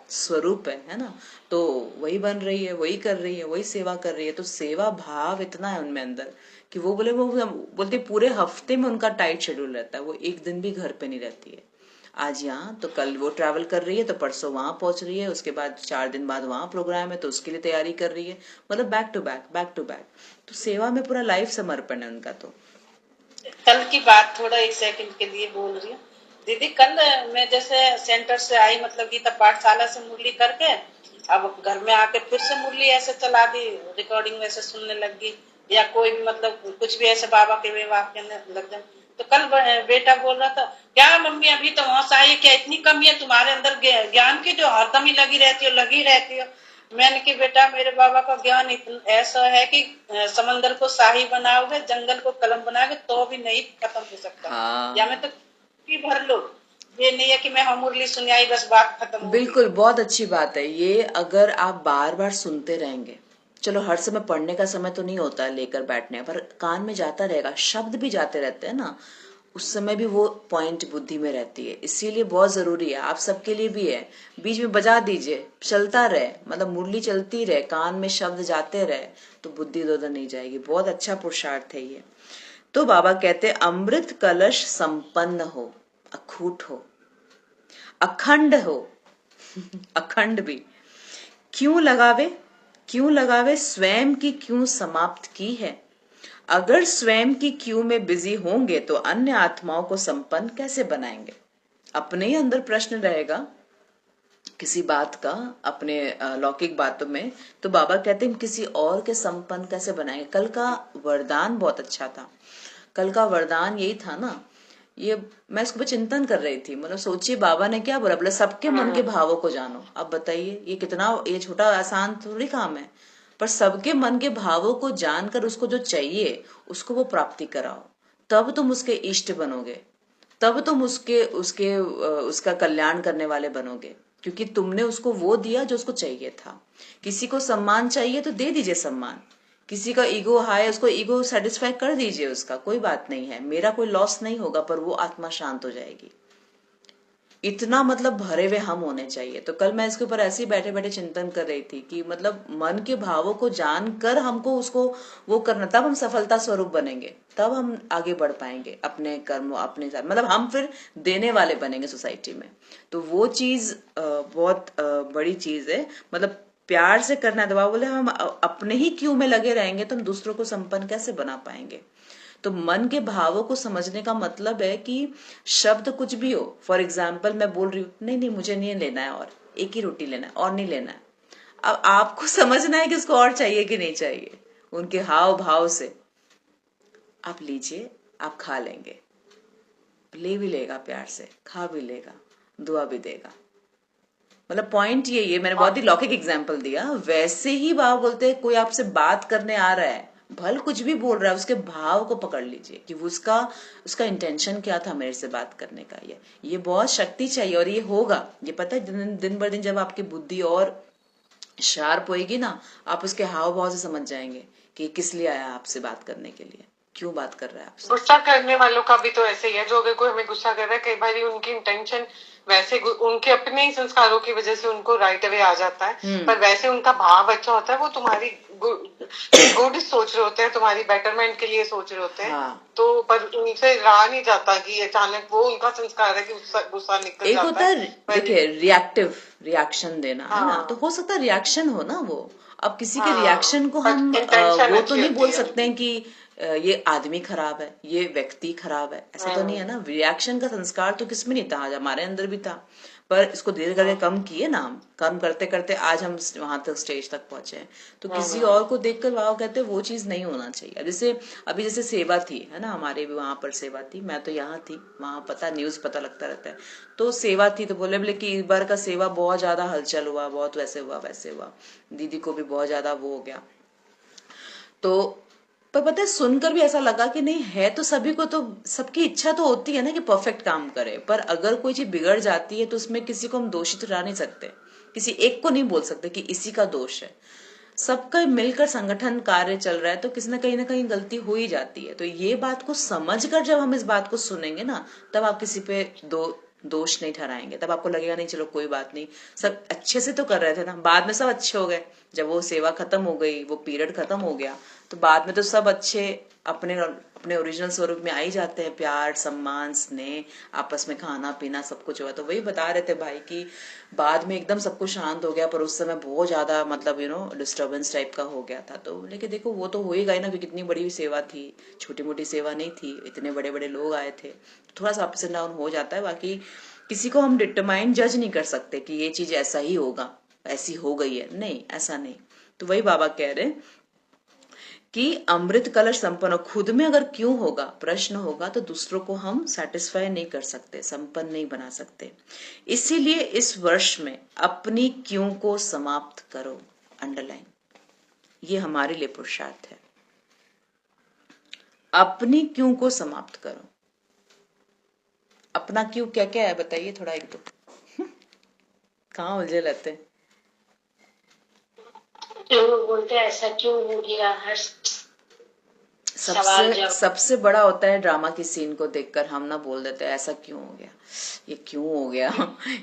स्वरूप है ना। तो वही बन रही है, वही कर रही है, वही सेवा कर रही है। तो सेवा भाव इतना है उनमें अंदर कि वो बोलते पूरे हफ्ते में उनका टाइट शेड्यूल रहता है, वो एक दिन भी घर पे नहीं रहती है। आज यहाँ तो कल वो ट्रैवल कर रही है, तो परसों वहां पहुंच रही है, उसके बाद 4 दिन बाद वहां प्रोग्राम है, तो उसके लिए तैयारी कर रही है। मतलब बैक टू बैक। तो सेवा में पूरा लाइफ समर्पण है उनका। तो कल की बात थोड़ा 1 सेकंड के लिए बोल रही हूँ दीदी। कल मैं जैसे सेंटर से आई, मतलब गीता पाठशाला से मुरली करके, अब घर में आके फिर से मुरली ऐसे चला दी, रिकॉर्डिंग वैसे सुनने लगी, या कोई भी मतलब कुछ भी ऐसे बाबा के वे वाक्य लग जाए। तो कल बेटा बोल रहा था, क्या मम्मी अभी तो वहां से आई, क्या इतनी कमी है तुम्हारे अंदर ज्ञान की, जो हरदम ही लगी रहती हो। मैंने कि बेटा मेरे बाबा का ज्ञान ऐसा है कि समंदर को शाही बनाओगे, जंगल को कलम बनाओगे तो भी नहीं खत्म हो सकता। या मैं तो भर लो, ये नहीं है कि मैं मुरली सुनी आई बस बात खत्म हो गई। बिल्कुल, बहुत अच्छी बात है ये। अगर आप बार बार सुनते रहेंगे, चलो हर समय पढ़ने का समय तो नहीं होता है लेकर बैठने, पर कान में जाता रहेगा, शब्द भी जाते रहते हैं ना, उस समय भी वो पॉइंट बुद्धि में रहती है। इसीलिए बहुत जरूरी है, आप सबके लिए भी है, बीच में बजा दीजिए, चलता रहे, मतलब मुरली चलती रहे, कान में शब्द जाते रहे, तो बुद्धि इधर उधर नहीं जाएगी। बहुत अच्छा पुरुषार्थ है ये। तो बाबा कहते अमृत कलश संपन्न हो, अखूट हो, अखंड हो, अखंड भी। क्यों लगावे, क्यों लगावे, स्वयं की क्यों समाप्त की है। अगर स्वयं की क्यों में बिजी होंगे तो अन्य आत्माओं को संपन्न कैसे बनाएंगे। अपने ही अंदर प्रश्न रहेगा किसी बात का, अपने लौकिक बातों में, तो बाबा कहते हैं किसी और के संपन्न कैसे बनाएंगे। कल का वरदान बहुत अच्छा था। कल का वरदान यही था ना, ये मैं इसको चिंतन कर रही थी, मतलब सोचिए बाबा ने क्या बोला, बोला सबके मन के भावों को जानो। अब बताइए ये कितना, ये छोटा आसान थोड़ी काम है, पर सबके मन के भावों को जानकर उसको जो चाहिए उसको वो प्राप्ति कराओ, तब तुम उसके इष्ट बनोगे, तब तुम उसका कल्याण करने वाले बनोगे, क्योंकि तुमने उसको वो दिया जो उसको चाहिए था। किसी को सम्मान चाहिए तो दे दीजिए सम्मान, किसी का ईगो हाई, उसको ईगो सेटिस्फाई कर दीजिए, उसका कोई बात नहीं है, मेरा कोई लॉस नहीं होगा, पर वो आत्मा शांत हो जाएगी। इतना मतलब भरे हुए हम होने चाहिए। तो कल मैं इसके ऊपर ऐसे ही बैठे बैठे चिंतन कर रही थी कि मतलब मन के भावों को जानकर हमको उसको वो करना, तब हम सफलता स्वरूप बनेंगे, तब हम आगे बढ़ पाएंगे अपने कर्म, अपने साथ, मतलब हम फिर देने वाले बनेंगे सोसाइटी में। तो वो चीज बहुत बड़ी चीज है, मतलब प्यार से करना है। दबा बोले हम अपने ही क्यों में लगे रहेंगे तो हम दूसरों को संपन्न कैसे बना पाएंगे। तो मन के भावों को समझने का मतलब है कि शब्द कुछ भी हो, फॉर एग्जाम्पल मैं बोल रही हूँ नहीं नहीं मुझे नहीं लेना है, और एक ही रोटी लेना है और नहीं लेना है, अब आपको समझना है कि उसको और चाहिए कि नहीं चाहिए। उनके हाव भाव से आप लीजिए, आप खा लेंगे, ले भी लेगा प्यार से, खा भी लेगा, दुआ भी देगा। मतलब पॉइंट ये मैंने बहुत ही लौकिक एग्जाम्पल दिया। वैसे ही बाबा बोलते हैं कोई आपसे बात करने आ रहा है, भल कुछ भी बोल रहा है, उसके भाव को पकड़ लीजिए कि उसका इंटेंशन क्या था मेरे से बात करने का। ये बहुत शक्ति चाहिए, और ये होगा, ये पता है दिन बर दिन जब आपकी बुद्धि और शार्प होएगी ना, आप उसके हाव भाव से समझ जाएंगे कि किस लिए आया आपसे बात करने के लिए, क्यों बात कर रहा है आपसे। गुस्सा करने वालों का भी तो ऐसे ही है, जो अगर कोई हमें गुस्सा कर रहा है, कई बार उनकी इंटेंशन वैसे उनके अपने ही संस्कारों की वजह से उनको राइट अवे आ जाता है, पर वैसे उनका भाव अच्छा होता है, वो तुम्हारी गुड सोच रहे होते हैं, तुम्हारी बेटरमेंट के लिए सोच रहे होते हैं। हाँ। तो पर उनसे रहा नहीं जाता कि अचानक वो उनका संस्कार है कि गुस्सा निकल एक जाता होता है देखिए रिएक्टिव रिएक्शन देना, है ना, तो हो सकता है रिएक्शन हो ना वो। अब किसी के रिएक्शन को हम वो तो नहीं बोल सकते हैं कि ये आदमी खराब है, ये व्यक्ति खराब है, ऐसा तो नहीं है ना। रिएक्शन का संस्कार तो किसमें नहीं था, आज हमारे अंदर भी था, पर इसको धीरे करके कम किए ना, हम कम करते करते आज हम वहां तक स्टेज तक पहुंचे हैं। तो किसी और को देखकर वाह कहते वो चीज नहीं होना चाहिए। जैसे अभी जैसे सेवा थी, है ना, हमारे भी वहां पर सेवा थी, मैं तो यहाँ थी, वहां पता न्यूज पता लगता रहता है, तो सेवा थी, तो बोले कि इस बार का सेवा बहुत ज्यादा हलचल हुआ, बहुत वैसे हुआ वैसे हुआ, दीदी को भी बहुत ज्यादा वो हो गया। तो पर पता है सुनकर भी ऐसा लगा कि नहीं है तो सभी को, तो सबकी इच्छा तो होती है ना कि परफेक्ट काम करे, पर अगर कोई चीज बिगड़ जाती है तो उसमें किसी को हम दोषी ठहरा नहीं सकते, किसी एक को नहीं बोल सकते कि इसी का दोष है। सबका मिलकर संगठन कार्य चल रहा है, तो किसी ना कहीं गलती हो ही जाती है। तो ये बात को समझकर जब हम इस बात को सुनेंगे ना, तब आप किसी पे दोष नहीं ठहराएंगे, तब आपको लगेगा नहीं चलो कोई बात नहीं, सब अच्छे से तो कर रहे थे ना। बाद में सब अच्छे हो गए, जब वो सेवा खत्म हो गई, वो पीरियड खत्म हो गया, तो बाद में तो सब अच्छे अपने ओरिजिनल स्वरूप में आ ही जाते हैं, प्यार सम्मान स्नेह, आपस में खाना पीना सब कुछ हुआ। तो वही बता रहे थे भाई कि बाद में एकदम सब कुछ शांत हो गया, पर उस समय बहुत ज्यादा मतलब डिस्टर्बेंस टाइप का हो गया था। तो लेकिन देखो वो तो हो ही गई ना, क्योंकि कितनी बड़ी सेवा थी, छोटी मोटी सेवा नहीं थी, इतने बड़े बड़े लोग आए थे, थोड़ा सा अप्स एंड डाउन हो जाता है। बाकी किसी को हम डिटरमाइन जज नहीं कर सकते कि ये चीज ऐसा ही होगा, ऐसी हो गई है, नहीं ऐसा नहीं। तो वही बाबा कह रहे कि अमृत कलश संपन्न, खुद में अगर क्यों होगा प्रश्न होगा तो दूसरों को हम सेटिस्फाई नहीं कर सकते, संपन्न नहीं बना सकते। इसीलिए इस वर्ष में अपनी क्यों को समाप्त करो, अंडरलाइन, ये हमारे लिए पुरुषार्थ है। अपनी क्यों को समाप्त करो, अपना क्यों क्या क्या है बताइए थोड़ा एक दो। कहाँ उलझे रहते हैं? जो बोलते हैं ऐसा क्यों हो गया, हर सवाल जब सबसे बड़ा होता है ड्रामा की सीन को देखकर हम ना बोल देते हैं ऐसा क्यों हो गया, ये क्यों हो गया,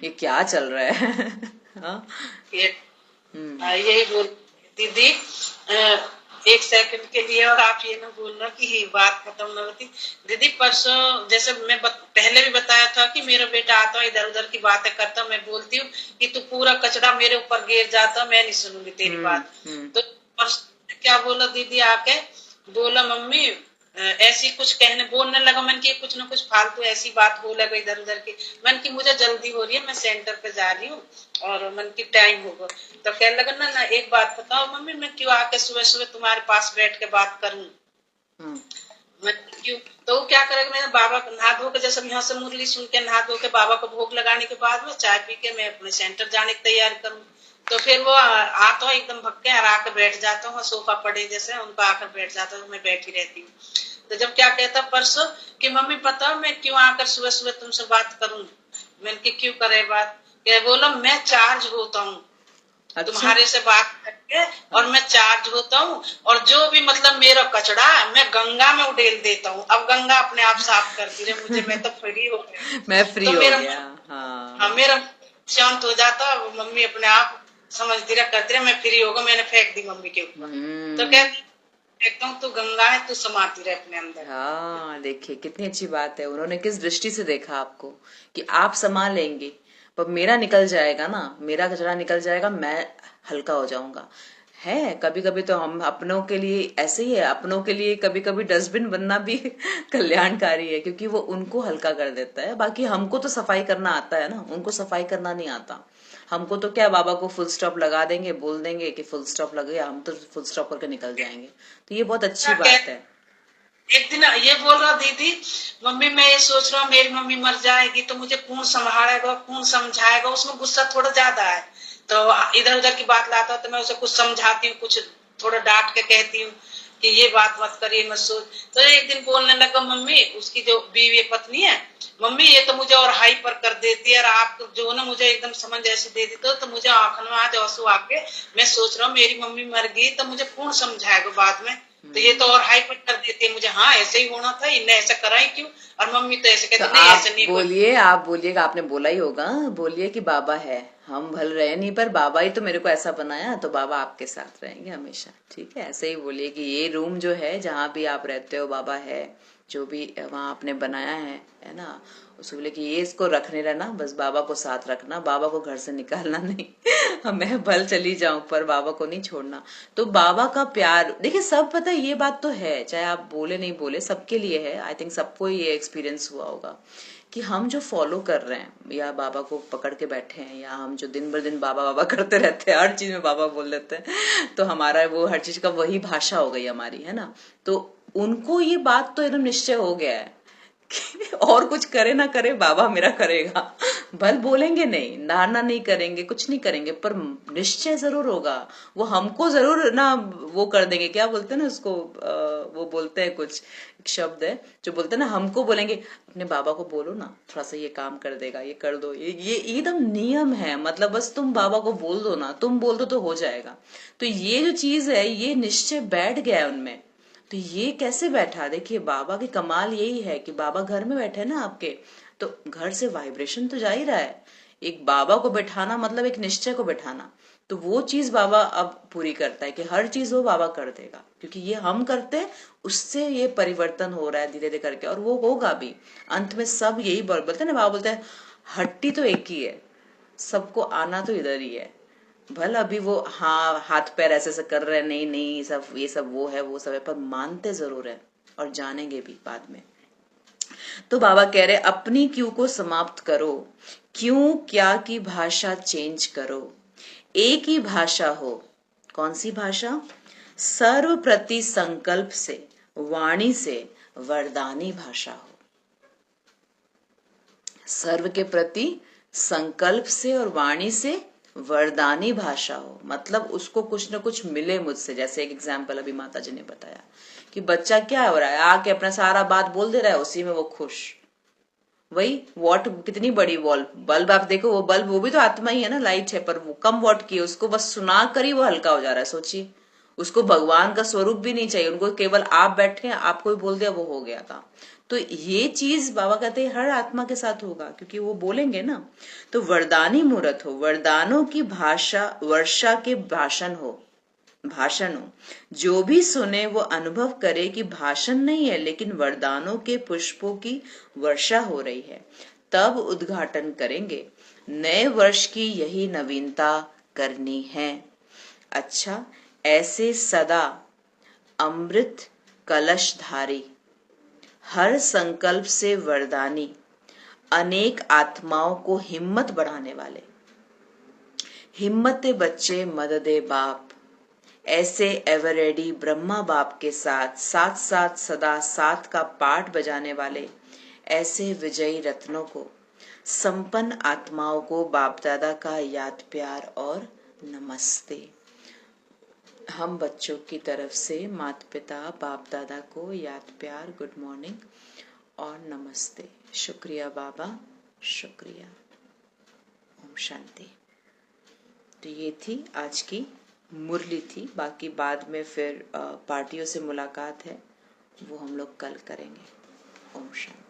ये क्या चल रहा है। हाँ? यही बोल दीदी, एक सेकंड के लिए और आप ये ना बोलना कि ये बात खत्म न होती। दीदी परसों जैसे मैं पहले भी बताया था कि मेरा बेटा आता है इधर उधर की बातें करता, मैं बोलती हूँ कि तू पूरा कचरा मेरे ऊपर गिर जाता, मैं नहीं सुनूंगी तेरी बात। तो परसों क्या बोला दीदी आके, बोला मम्मी ऐसी कुछ कहने बोलने लगा, मन की कुछ ना कुछ फालतू ऐसी बात हो लगा इधर उधर की। मन की मुझे जल्दी हो रही है, मैं सेंटर पे जा रही हूँ और मन की टाइम होगा। तो कहने लगा ना एक बात बताओ मम्मी, मैं क्यों आके सुबह सुबह तुम्हारे पास बैठ के बात करूं, मैं क्यों। तो वो क्या करेगा, मेरे बाबा को नहा धो के, जैसे यहाँ से मुरली सुन के नहा धो के बाबा को भोग लगाने के बाद में चाय पी के मैं अपने सेंटर जाने की तैयारी करूँ। तो फिर वो आता है एकदम भक्के और आकर बैठ जाता हूँ, सोफा पड़े जैसे उनको आकर बैठ जाता हूँ, मैं बैठी रहती हूँ। तो जब क्या कहता परसों कि मम्मी पता मैं क्यों आकर सुबह सुबह तुमसे बात करूं, मैंने क्यों करे बात, क्या बोला मैं चार्ज होता हूँ तुम्हारे से बात करके, और मैं चार्ज होता हूँ, और जो भी मतलब मेरा कचरा मैं गंगा में उड़ेल देता हूँ। अब गंगा अपने आप साफ करती रहे मुझे, मैं तो फ्री हो गया। मैं फ्री तो हो मेरा गया। हाँ मेरा शांत हो जाता, मम्मी अपने आप समझती रहा करती रहे, मैं फ्री होगा, मैंने फेंक दी मम्मी के ऊपर। तो कहती फेंकता हूँ, तू गंगा है, तू समाती रहे अपने अंदर। हाँ देखिए कितनी अच्छी बात है, उन्होंने किस दृष्टि से देखा आपको कि आप संभाल लेंगे पर मेरा निकल जाएगा ना, मेरा कचरा निकल जाएगा, मैं हल्का हो जाऊंगा। है कभी कभी तो हम अपनों के लिए ऐसे ही है, अपनों के लिए कभी कभी डस्टबिन बनना भी कल्याणकारी है, क्योंकि वो उनको हल्का कर देता है। बाकी हमको तो सफाई करना आता है ना, उनको सफाई करना नहीं आता। हमको तो क्या बाबा को फुल स्टॉप लगा देंगे, बोल देंगे कि फुल स्टॉप लग गया, हम तो फुल स्टॉप करके निकल जाएंगे। तो ये बहुत अच्छी बात है। एक दिन ये बोल रहा दीदी, मम्मी मैं ये सोच रहा हूँ मेरी मम्मी मर जाएगी तो मुझे कौन संभालेगा, कौन समझाएगा। उसमें गुस्सा थोड़ा ज्यादा है, तो इधर उधर की बात लाता है तो मैं उसे कुछ समझाती हूँ, कुछ थोड़ा डांट के कहती हूँ कि ये बात मत करिए मत सोच। तो एक दिन बोलने लगा मम्मी, उसकी जो बीवी पत्नी है, मम्मी ये तो मुझे और हाइपर कर देती है, और आप जो ना मुझे एकदम समझ ऐसी दे देते हो, तो मुझे आंखों में आज आंसू आके मैं सोच रहा हूँ मेरी मम्मी मर गई तो मुझे कौन समझाएगा बाद में। तो ये तो और हाइपर कर देती है मुझे, हाँ ऐसे ही होना था, इन्हें ऐसा करा ही क्यों, और मम्मी तो ऐसे कहती नहीं ऐसे नहीं बोलिए, आप बोलिएगा, आपने बोला ही होगा, बोलिए कि बाबा है, हम भल रहे नहीं पर बाबा ही तो मेरे को ऐसा बनाया, तो बाबा आपके साथ रहेंगे हमेशा। ठीक है, ऐसे ही बोलिए कि ये रूम जो है जहाँ भी आप रहते हो बाबा है, जो भी वहां आपने बनाया है ना, उसको बोले कि ये इसको रखने रहना, बस बाबा को साथ रखना, बाबा को घर से निकालना नहीं। मैं भल चली जाऊं पर बाबा को नहीं छोड़ना। तो बाबा का प्यार देखिए, सब पता है, ये बात तो है, चाहे आप बोले नहीं बोले सबके लिए है। आई थिंक सबको ये एक्सपीरियंस हुआ होगा कि हम जो फॉलो कर रहे हैं या बाबा को पकड़ के बैठे हैं, या हम जो दिन भर दिन बाबा बाबा करते रहते हैं, हर चीज में बाबा बोल देते हैं, तो हमारा वो हर चीज का वही भाषा हो गई हमारी, है ना। तो उनको ये बात तो एकदम निश्चय हो गया है कि और कुछ करे ना करे बाबा मेरा करेगा। भल बोलेंगे नहीं, नाना नहीं करेंगे, कुछ नहीं करेंगे, पर निश्चय जरूर होगा। वो हमको जरूर ना वो कर देंगे, क्या बोलते हैं ना उसको, वो बोलते हैं कुछ एक शब्द है जो बोलते हैं ना, हमको बोलेंगे अपने बाबा को बोलो ना थोड़ा सा ये काम कर देगा, ये कर दो, ये एकदम नियम है। मतलब बस तुम बाबा को बोल दो ना, तुम बोल दो तो हो जाएगा। तो ये जो चीज है ये निश्चय बैठ गया है उनमें। तो ये कैसे बैठा, देखिए बाबा की कमाल यही है कि बाबा घर में बैठे ना आपके, तो घर से वाइब्रेशन तो जा ही रहा है। एक बाबा को बैठाना मतलब एक निश्चय को बैठाना, तो वो चीज बाबा अब पूरी करता है कि हर चीज वो बाबा कर देगा, क्योंकि ये हम करते हैं, उससे ये परिवर्तन हो रहा है धीरे धीरे करके, और वो होगा भी। अंत में सब यही बोलते हैं ना, बाबा बोलते हैं हट्टी तो एक ही है, सबको आना तो इधर ही है। भल अभी वो हाँ हाथ पैर ऐसे ऐसे कर रहे हैं, नहीं नहीं सब ये सब वो है वो सब है, पर मानते जरूर है और जानेंगे भी बाद में। तो बाबा कह रहे अपनी क्यों को समाप्त करो, क्यों क्या की भाषा चेंज करो, एक ही भाषा हो। कौन सी भाषा? सर्व प्रति संकल्प से, वाणी से वरदानी भाषा हो। सर्व के प्रति संकल्प से और वाणी से वरदानी भाषा हो, मतलब उसको कुछ न कुछ मिले मुझसे। जैसे एक एग्जाम्पल अभी माता जी ने बताया कि बच्चा क्या हो रहा है, आके अपना सारा बात बोल दे रहा है, उसी में वो खुश, वही वॉट, कितनी बड़ी बल्ब आप देखो, वो बल्ब वो भी तो आत्मा ही है ना, लाइट है, पर वो कम वॉट की है, उसको बस सुना कर ही वो हल्का हो जा रहा है। सोचिए, उसको भगवान का स्वरूप भी नहीं चाहिए, उनको केवल आप बैठे हैं, आपको ही बोल दिया वो हो गया था। तो ये चीज बाबा कहते हैं हर आत्मा के साथ होगा, क्योंकि वो बोलेंगे ना। तो वरदानी मूर्त हो, वरदानों की भाषा वर्षा के भाषण हो, जो भी सुने वो अनुभव करे कि भाषण नहीं है, लेकिन वरदानों के पुष्पों की वर्षा हो रही है। तब उद्घाटन करेंगे, नए वर्ष की यही नवीनता करनी है। अच्छा, ऐसे सदा अमृत कलशधारी, हर संकल्प से वरदानी, अनेक आत्माओं को हिम्मत बढ़ाने वाले, हिम्मते बच्चे मददे बाप, ऐसे एवरेडी ब्रह्मा बाप के साथ साथ साथ सदा साथ का पाठ बजाने वाले, ऐसे विजयी रत्नों को, संपन्न आत्माओं को बाप दादा का याद प्यार और नमस्ते। हम बच्चों की तरफ से माता पिता बाप दादा को याद प्यार, गुड मॉर्निंग और नमस्ते। शुक्रिया बाबा, शुक्रिया। ओम शांति। तो ये थी आज की मुरली थी, बाकी बाद में फिर पार्टियों से मुलाकात है, वो हम लोग कल करेंगे। ओम शांति।